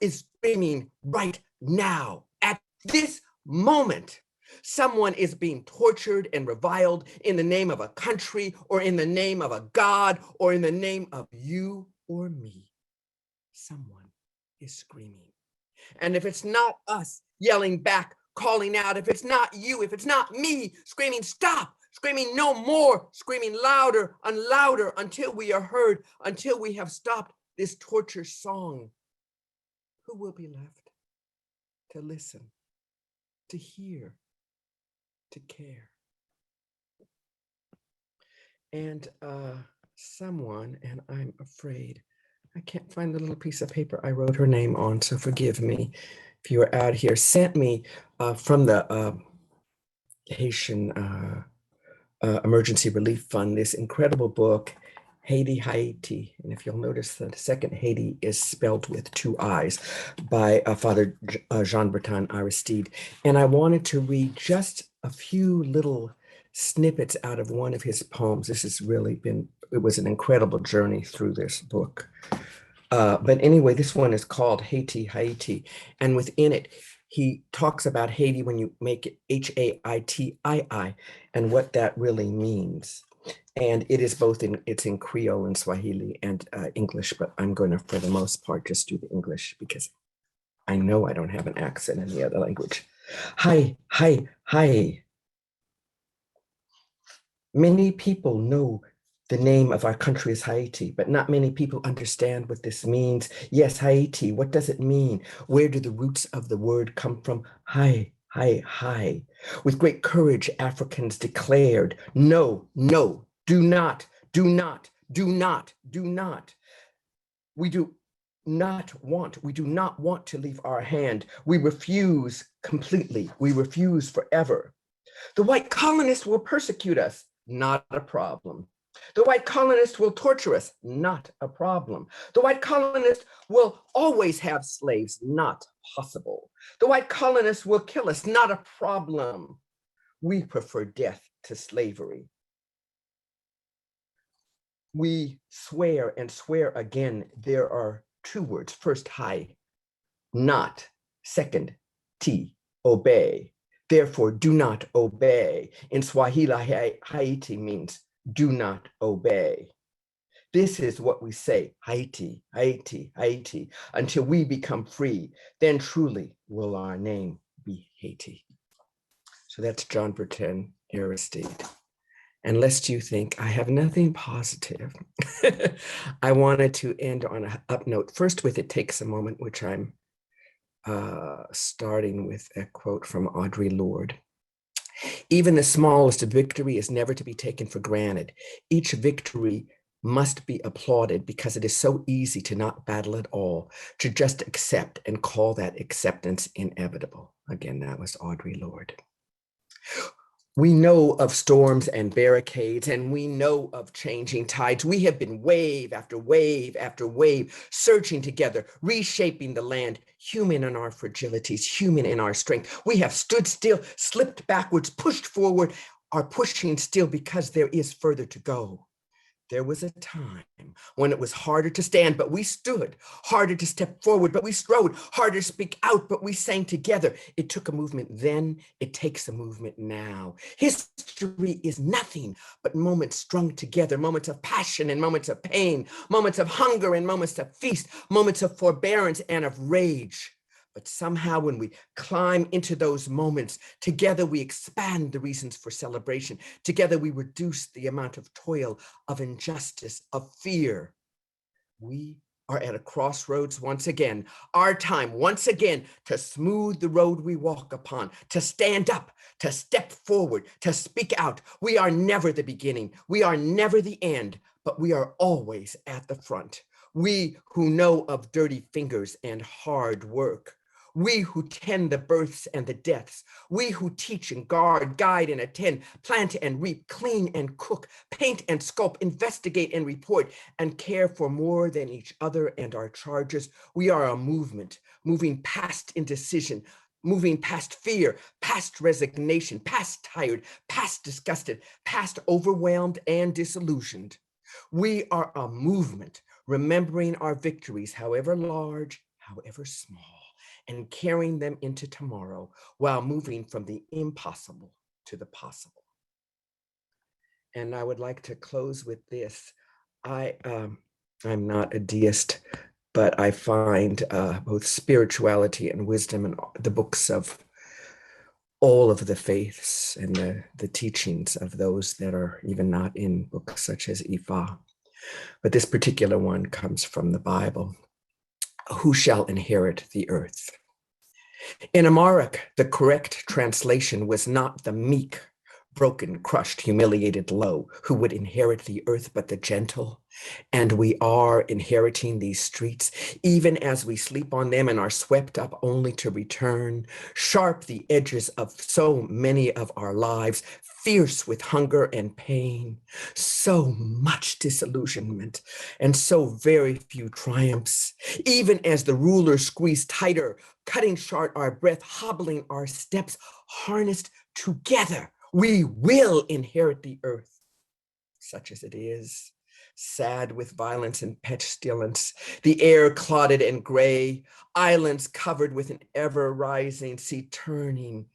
is screaming right now, at this moment. Someone is being tortured and reviled in the name of a country, or in the name of a God, or in the name of you or me. Someone is screaming. And if it's not us yelling back, calling out, if it's not you, if it's not me screaming, stop, screaming no more, screaming louder and louder until we are heard, until we have stopped this torture song, who will be left to listen, to hear, to care? And someone, and I'm afraid I can't find the little piece of paper I wrote her name on, so forgive me if you are out here, sent me from the Haitian Emergency Relief Fund this incredible book, Haiti. And if you'll notice, the second Haiti is spelled with two I's, by Father Jean-Bertin Aristide. And I wanted to read just a few little snippets out of one of his poems. This has really been, it was an incredible journey through this book. But anyway, this one is called Haiti. And within it, he talks about Haiti when you make it Haitii, and what that really means. And it is both it's in Creole and Swahili and English, but I'm going to, for the most part, just do the English because I know I don't have an accent in the other language. Hi. Many people know the name of our country is Haiti, but not many people understand what this means. Yes, Haiti, what does it mean? Where do the roots of the word come from? Hi. With great courage, Africans declared, no, do not. We do not want to leave our hand. We refuse completely. We refuse forever. The white colonists will persecute us, not a problem. The white colonists will torture us, not a problem. The white colonists will always have slaves, not possible. The white colonists will kill us, not a problem. We prefer death to slavery. We swear and swear again. There are two words. First, hi, not. Second, ti, obey. Therefore, do not obey. In Swahili, Haiti means do not obey. This is what we say, Haiti, until we become free. Then truly will our name be Haiti. So that's Jean-Bertin Aristide. And lest you think I have nothing positive, I wanted to end on an up note. First with It Takes a Moment, which I'm starting with a quote from Audre Lorde. Even the smallest victory is never to be taken for granted. Each victory must be applauded because it is so easy to not battle at all, to just accept and call that acceptance inevitable. Again, that was Audre Lorde. We know of storms and barricades, and we know of changing tides. We have been wave after wave after wave, surging together, reshaping the land, human in our fragilities, human in our strength. We have stood still, slipped backwards, pushed forward, are pushing still because there is further to go. There was a time when it was harder to stand, but we stood, harder to step forward, but we strode, harder to speak out, but we sang together. It took a movement then, it takes a movement now. History is nothing but moments strung together, moments of passion and moments of pain, moments of hunger and moments of feast, moments of forbearance and of rage. But somehow when we climb into those moments, together we expand the reasons for celebration. Together we reduce the amount of toil, of injustice, of fear. We are at a crossroads once again. Our time once again to smooth the road we walk upon, to stand up, to step forward, to speak out. We are never the beginning. We are never the end, but we are always at the front. We who know of dirty fingers and hard work. We who tend the births and the deaths. We who teach and guard, guide and attend, plant and reap, clean and cook, paint and sculpt, investigate and report, and care for more than each other and our charges. We are a movement, moving past indecision, moving past fear, past resignation, past tired, past disgusted, past overwhelmed and disillusioned. We are a movement, remembering our victories, however large, however small, and carrying them into tomorrow while moving from the impossible to the possible. And I would like to close with this. I'm not a deist, but I find both spirituality and wisdom in the books of all of the faiths and the teachings of those that are even not in books such as Ifa. But this particular one comes from the Bible. Who shall inherit the earth? In Amharic, the correct translation was not the meek, broken, crushed, humiliated, low, who would inherit the earth, but the gentle. And we are inheriting these streets, even as we sleep on them and are swept up only to return, sharp the edges of so many of our lives, fierce with hunger and pain, so much disillusionment, and so very few triumphs, even as the rulers squeeze tighter, cutting short our breath, hobbling our steps, harnessed together. We will inherit the earth, such as it is, sad with violence and pestilence, the air clouded and gray, islands covered with an ever-rising sea, turning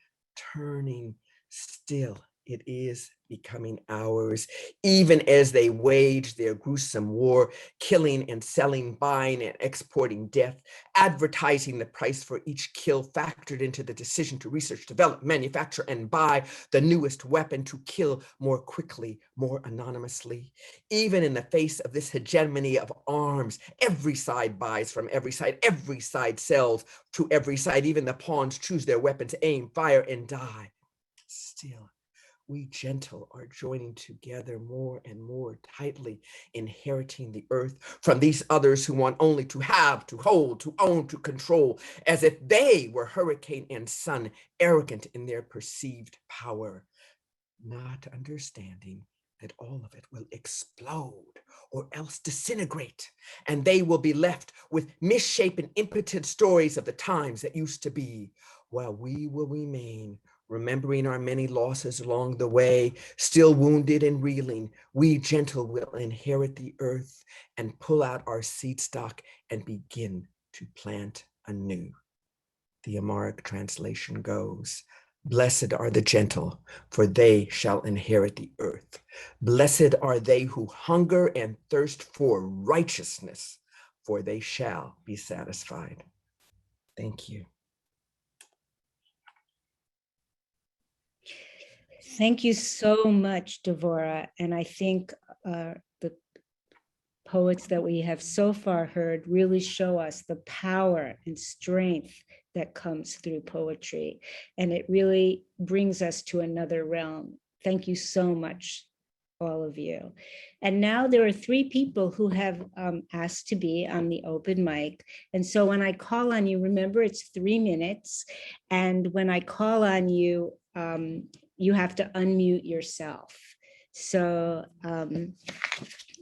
still. It is becoming ours, even as they wage their gruesome war, killing and selling, buying and exporting death, advertising the price for each kill factored into the decision to research, develop, manufacture, and buy the newest weapon to kill more quickly, more anonymously. Even in the face of this hegemony of arms, every side buys from every side sells to every side. Even the pawns choose their weapons, aim, fire, and die. Still, we gentle are joining together more and more tightly, inheriting the earth from these others who want only to have, to hold, to own, to control, as if they were hurricane and sun, arrogant in their perceived power, not understanding that all of it will explode or else disintegrate, and they will be left with misshapen, impotent stories of the times that used to be, while we will remain remembering our many losses along the way, still wounded and reeling. We gentle will inherit the earth and pull out our seed stock and begin to plant anew. The Amharic translation goes, "Blessed are the gentle, for they shall inherit the earth. Blessed are they who hunger and thirst for righteousness, for they shall be satisfied." Thank you. Thank you so much, Devora. And I think the poets that we have so far heard really show us the power and strength that comes through poetry. And it really brings us to another realm. Thank you so much, all of you. And now there are 3 people who have asked to be on the open mic. And so when I call on you, remember it's 3 minutes. And when I call on you, you have to unmute yourself. So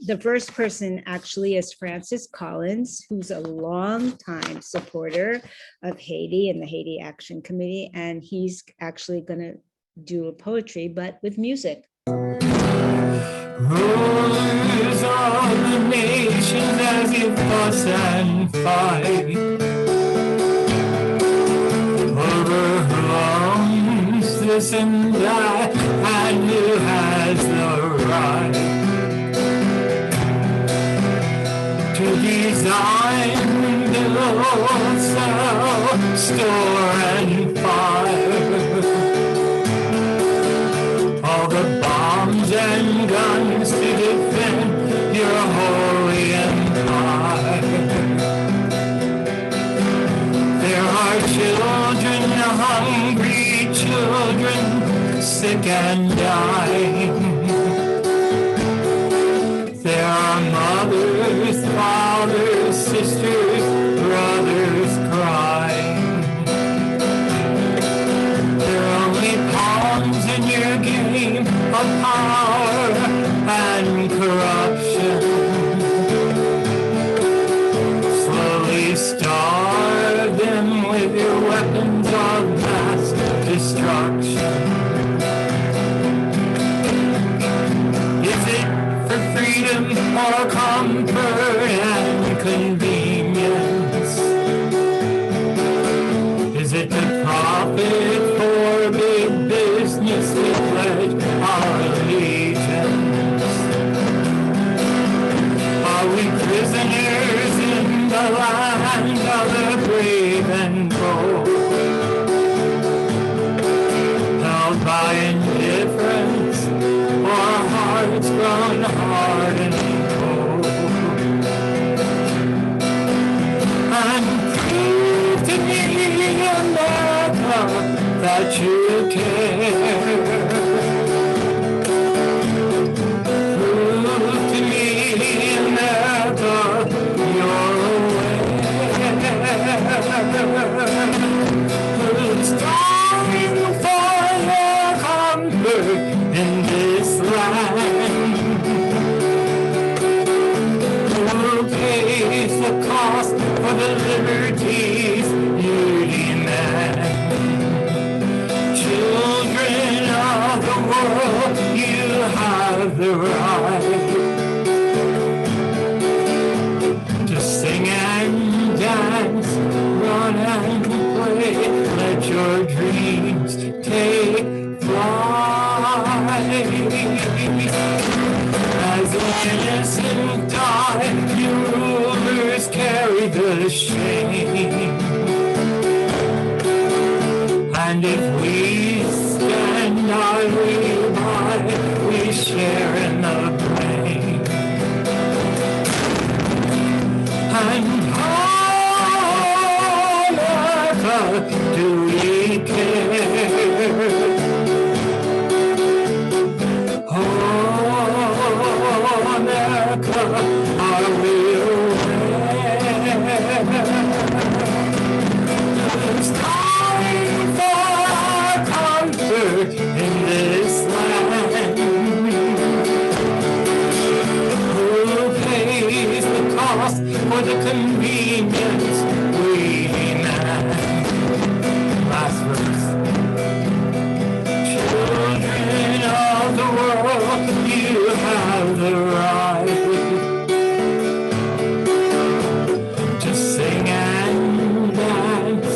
the first person actually is Francis Collins, who's a longtime supporter of Haiti and the Haiti Action Committee. And he's actually gonna do a poetry, but with music. Rulers of the nations as you fuss and fight over who owns this and that and who has the right to design, build, sell, store and fire all the bombs and guns to defend your holy empire. children, hungry children, sick and dying. There are mothers, fathers, sisters, brothers crying. They're only pawns in your game of power and corruption. Slowly starve them with your weapons of mass destruction. Is it for freedom or comfort and convenience? Is it to profit for big business we pledge our allegiance? Are we prisoners in the land of the brave and bold, held by indifference or hearts grown hard and cold? And prove to me, America, that you care. Prove to me, America, you're aware. Who's dying for your comfort in this land? Who pays the cost for the liberties you demand? Children of the world, you have the right to sing and dance, run and play. Let your dreams take flight. As innocent die, you rulers carry the shame. And if we stand idly by, we share in the blame. And how, America, do we care? Oh, America, are we aware? Who's dying for our comfort in this land? Who pays the cost for the convenience we demand? Last verse. Children of the world, you have the right to sing and dance,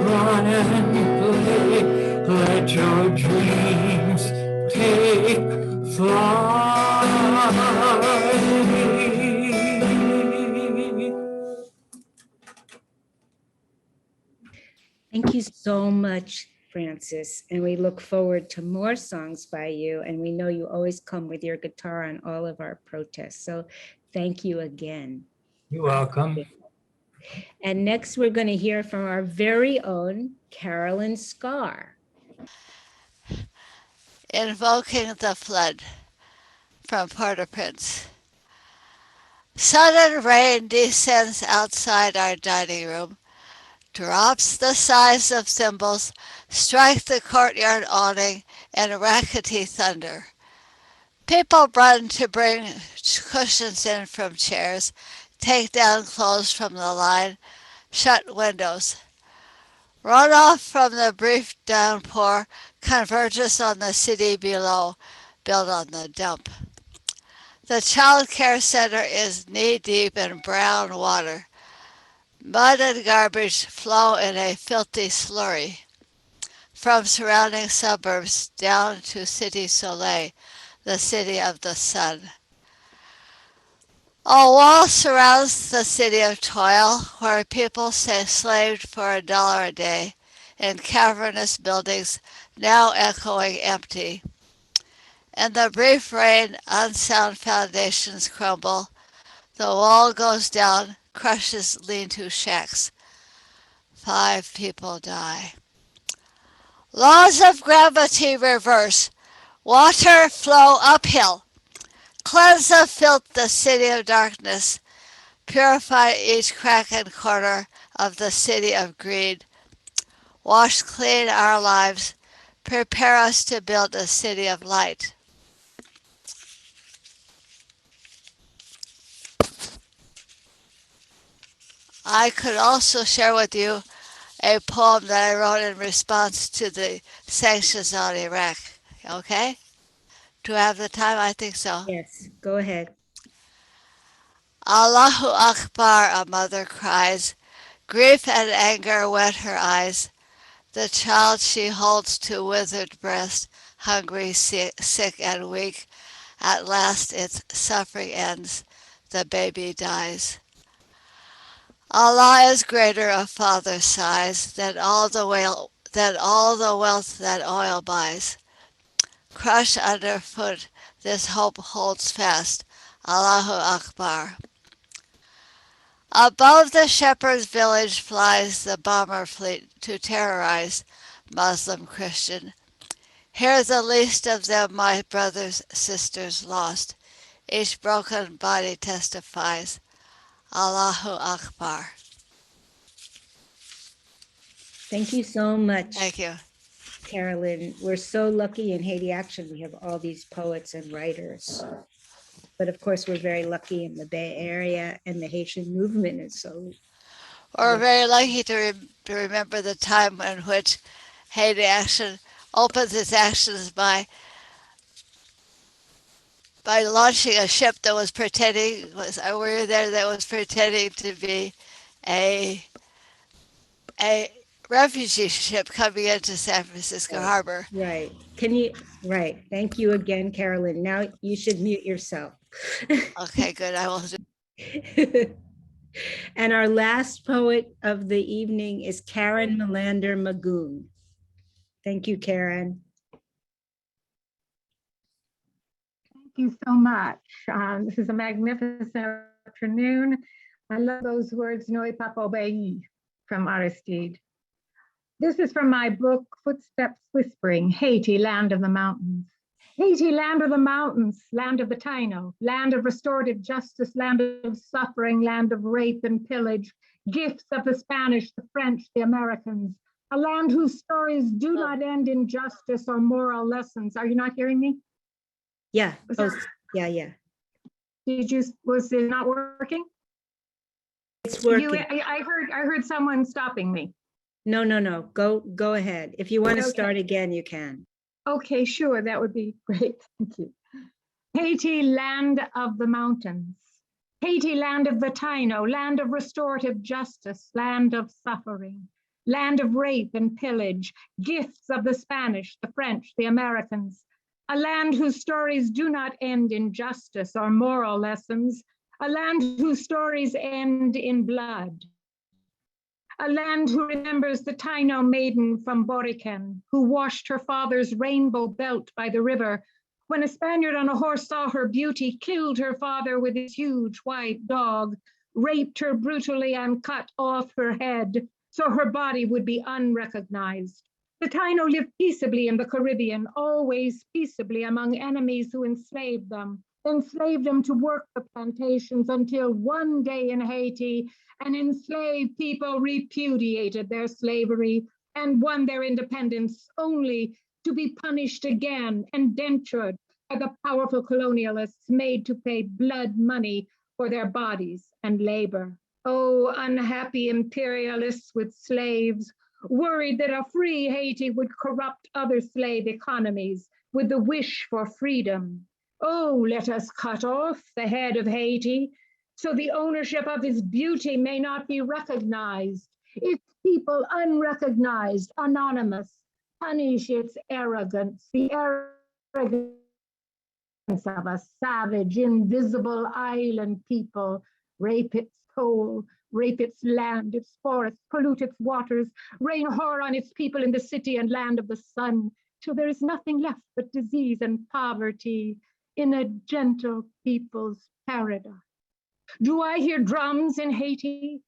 run and play. Let your dreams take flight. Thank you so much, Francis. And we look forward to more songs by you. And we know you always come with your guitar on all of our protests. So thank you again. You're welcome. And next, we're going to hear from our very own Carolyn Scarr. Invoking the Flood from Port-au-Prince. Sudden rain descends outside our dining room. Drops the size of thimbles strike the courtyard awning in rackety thunder. People run to bring cushions in from chairs, take down clothes from the line, shut windows. Runoff from the brief downpour converges on the city below, built on the dump. The child care center is knee-deep in brown water. Mud and garbage flow in a filthy slurry from surrounding suburbs down to Cité Soleil, the city of the sun. A wall surrounds the city of toil, where people stay slaved for $1 a day in cavernous buildings now echoing empty. In the brief rain, unsound foundations crumble. The wall goes down, crushes lean-to shacks. 5 people die. Laws of gravity reverse. Water flow uphill. Cleanse of filth the city of darkness. Purify each crack and corner of the city of greed. Wash clean our lives. Prepare us to build a city of light. I could also share with you a poem that I wrote in response to the sanctions on Iraq. Okay? Do I have the time? I think so. Yes, go ahead. Allahu Akbar, a mother cries. Grief and anger wet her eyes. The child she holds to withered breast, hungry, sick and weak. At last its suffering ends. The baby dies. Allah is greater, a father sighs, than all the wealth that oil buys. Crush underfoot, this hope holds fast. Allahu Akbar. Above the shepherd's village flies the bomber fleet to terrorize Muslim Christian. Here the least of them my brothers, sisters lost. Each broken body testifies. Allahu Akbar. Thank you so much, Thank you. Carolyn. We're so lucky in Haiti Action. We have all these poets and writers. But of course, we're very lucky in the Bay Area, and the Haitian movement is so. We're very lucky to remember the time in which Haiti Action opens its actions by launching a ship that was pretending, we were there, that was pretending to be a refugee ship coming into San Francisco Harbor. Right. Right. Thank you again, Carolyn. Now you should mute yourself. Okay, good. I will do. And our last poet of the evening is Karen Melander Magoon. Thank you, Karen. Thank you so much. This is a magnificent afternoon. I love those words, Noi Papa Obéi, from Aristide. This is from my book, Footsteps Whispering, Haiti, Land of the Mountains. Haiti, land of the mountains, land of the Taino, land of restorative justice, land of suffering, land of rape and pillage, gifts of the Spanish, the French, the Americans, a land whose stories do not end in justice or moral lessons. Are you not hearing me? Yeah. Oh, yeah. Was it not working? It's working. I heard someone stopping me. No. Go ahead. If you want to start again, you can. Okay, sure. That would be great. Thank you. Haiti, land of the mountains. Haiti, land of the Taino, land of restorative justice, land of suffering, land of rape and pillage, gifts of the Spanish, the French, the Americans, a land whose stories do not end in justice or moral lessons, a land whose stories end in blood, a land who remembers the Taino maiden from Boriken, who washed her father's rainbow belt by the river. When a Spaniard on a horse saw her beauty, killed her father with his huge white dog, raped her brutally and cut off her head, so her body would be unrecognized. The Taino lived peaceably in the Caribbean, always peaceably among enemies who enslaved them to work the plantations until one day in Haiti, an enslaved people repudiated their slavery and won their independence only to be punished again and dentured by the powerful colonialists made to pay blood money for their bodies and labor. Oh, unhappy imperialists with slaves, worried that a free Haiti would corrupt other slave economies with the wish for freedom. Oh, let us cut off the head of Haiti so the ownership of his beauty may not be recognized. Its people unrecognized, anonymous, punish its arrogance, the arrogance of a savage, invisible island people, rape its soul, rape its land, its forests, pollute its waters, rain horror on its people in the city and land of the sun, till there is nothing left but disease and poverty in a gentle people's paradise. Do I hear drums in Haiti?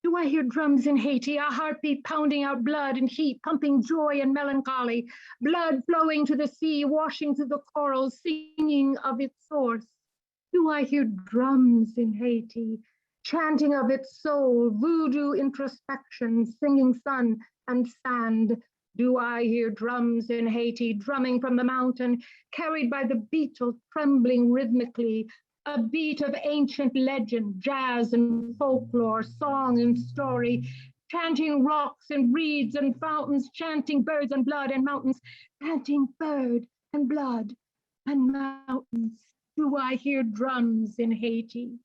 Do I hear drums in Haiti, a heartbeat pounding out blood and heat, pumping joy and melancholy, blood flowing to the sea, washing through the corals, singing of its source? Do I hear drums in Haiti, chanting of its soul, voodoo introspection, singing sun and sand? Do I hear drums in Haiti, drumming from the mountain, carried by the beetle, trembling rhythmically, a beat of ancient legend, jazz and folklore, song and story, chanting rocks and reeds and fountains, chanting birds and blood and mountains, chanting bird and blood and mountains? Do I hear drums in Haiti?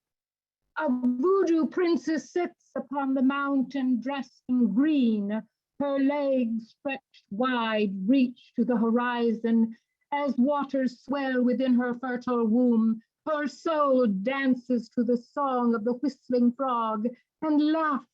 A voodoo princess sits upon the mountain dressed in green, her legs stretched wide, reach to the horizon. As waters swell within her fertile womb, her soul dances to the song of the whistling frog and laughs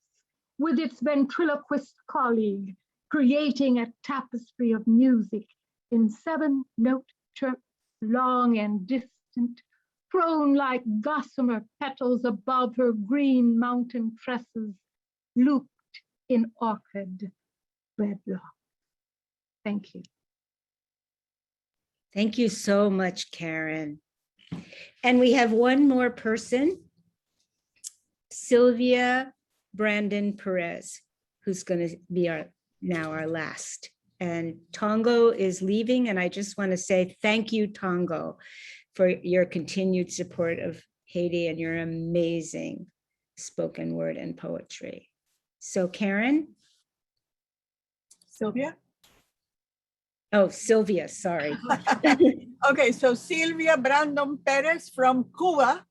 with its ventriloquist colleague, creating a tapestry of music in 7-note chirps, long and distant, thrown like gossamer petals above her green mountain tresses, looped in orchid wedlock. Thank you. Thank you so much, Karen. And we have one more person, Sylvia Brandon Perez, who's going to be our last. And Tongo is leaving, and I just want to say thank you, Tongo, for your continued support of Haiti and your amazing spoken word and poetry. So Karen? Sylvia? Oh, Sylvia, sorry. Okay, so Sylvia Brandon Perez from Cuba.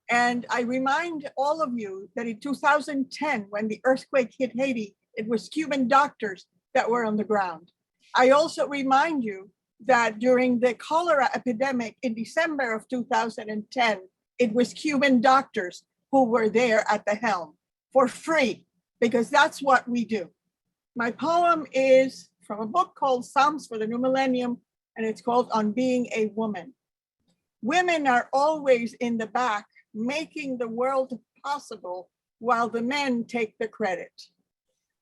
And I remind all of you that in 2010, when the earthquake hit Haiti, it was Cuban doctors that were on the ground. I also remind you that during the cholera epidemic in December of 2010, it was Cuban doctors who were there at the helm for free, because that's what we do. My poem is from a book called Psalms for the New Millennium, and it's called On Being a Woman. Women are always in the back, making the world possible while the men take the credit.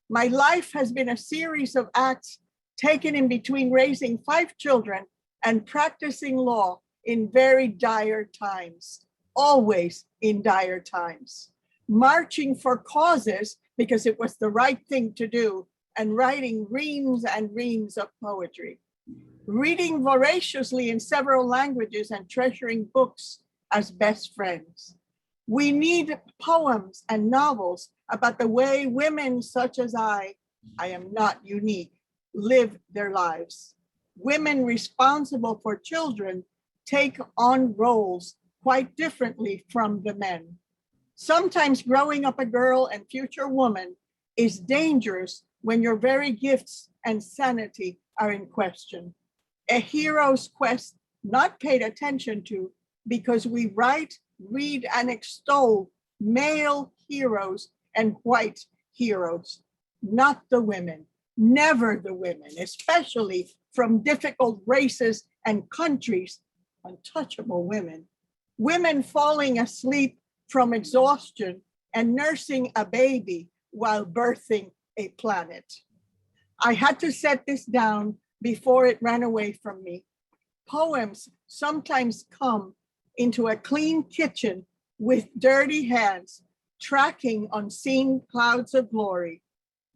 My life has been a series of acts taken in between raising 5 children and practicing law in very dire times, always in dire times. Marching for causes because it was the right thing to do, and writing reams and reams of poetry. Reading voraciously in several languages and treasuring books as best friends. We need poems and novels about the way women such as I am not unique, live their lives. Women responsible for children take on roles quite differently from the men. Sometimes growing up a girl and future woman is dangerous when your very gifts and sanity are in question. A hero's quest not paid attention to because we write, read, and extol male heroes and white heroes, not the women, never the women, especially from difficult races and countries, untouchable women. Women falling asleep from exhaustion and nursing a baby while birthing a planet. I had to set this down before it ran away from me. Poems sometimes come into a clean kitchen with dirty hands, tracking unseen clouds of glory.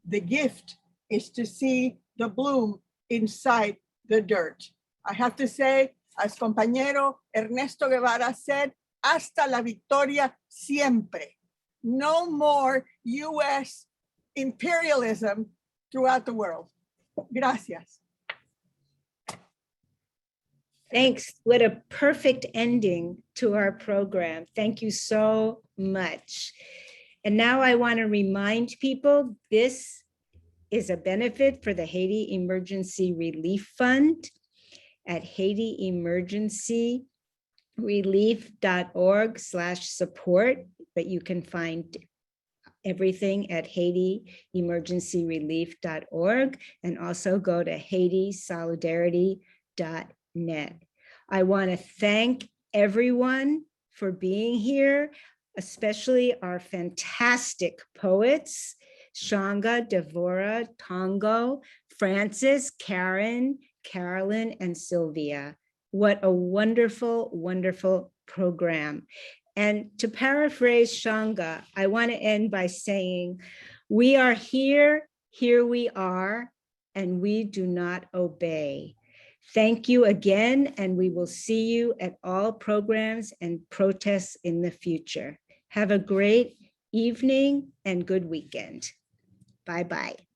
The gift is to see the bloom inside the dirt. I have to say, as compañero Ernesto Guevara said, hasta la victoria siempre. No more US imperialism throughout the world. Gracias. Thanks. What a perfect ending to our program. Thank you so much. And now I want to remind people this is a benefit for the Haiti Emergency Relief Fund at haitiemergencyrelief.org/support, but you can find everything at haitiemergencyrelief.org, and also go to haitisolidarity.net. I want to thank everyone for being here. especially our fantastic poets, Shanga, Devora, Tongo, Francis, Karen, Carolyn, and Sylvia. What a wonderful, wonderful program. And to paraphrase Shanga, I want to end by saying, we are here, here we are, and we do not obey. Thank you again, and we will see you at all programs and protests in the future. Have a great evening and good weekend. Bye-bye.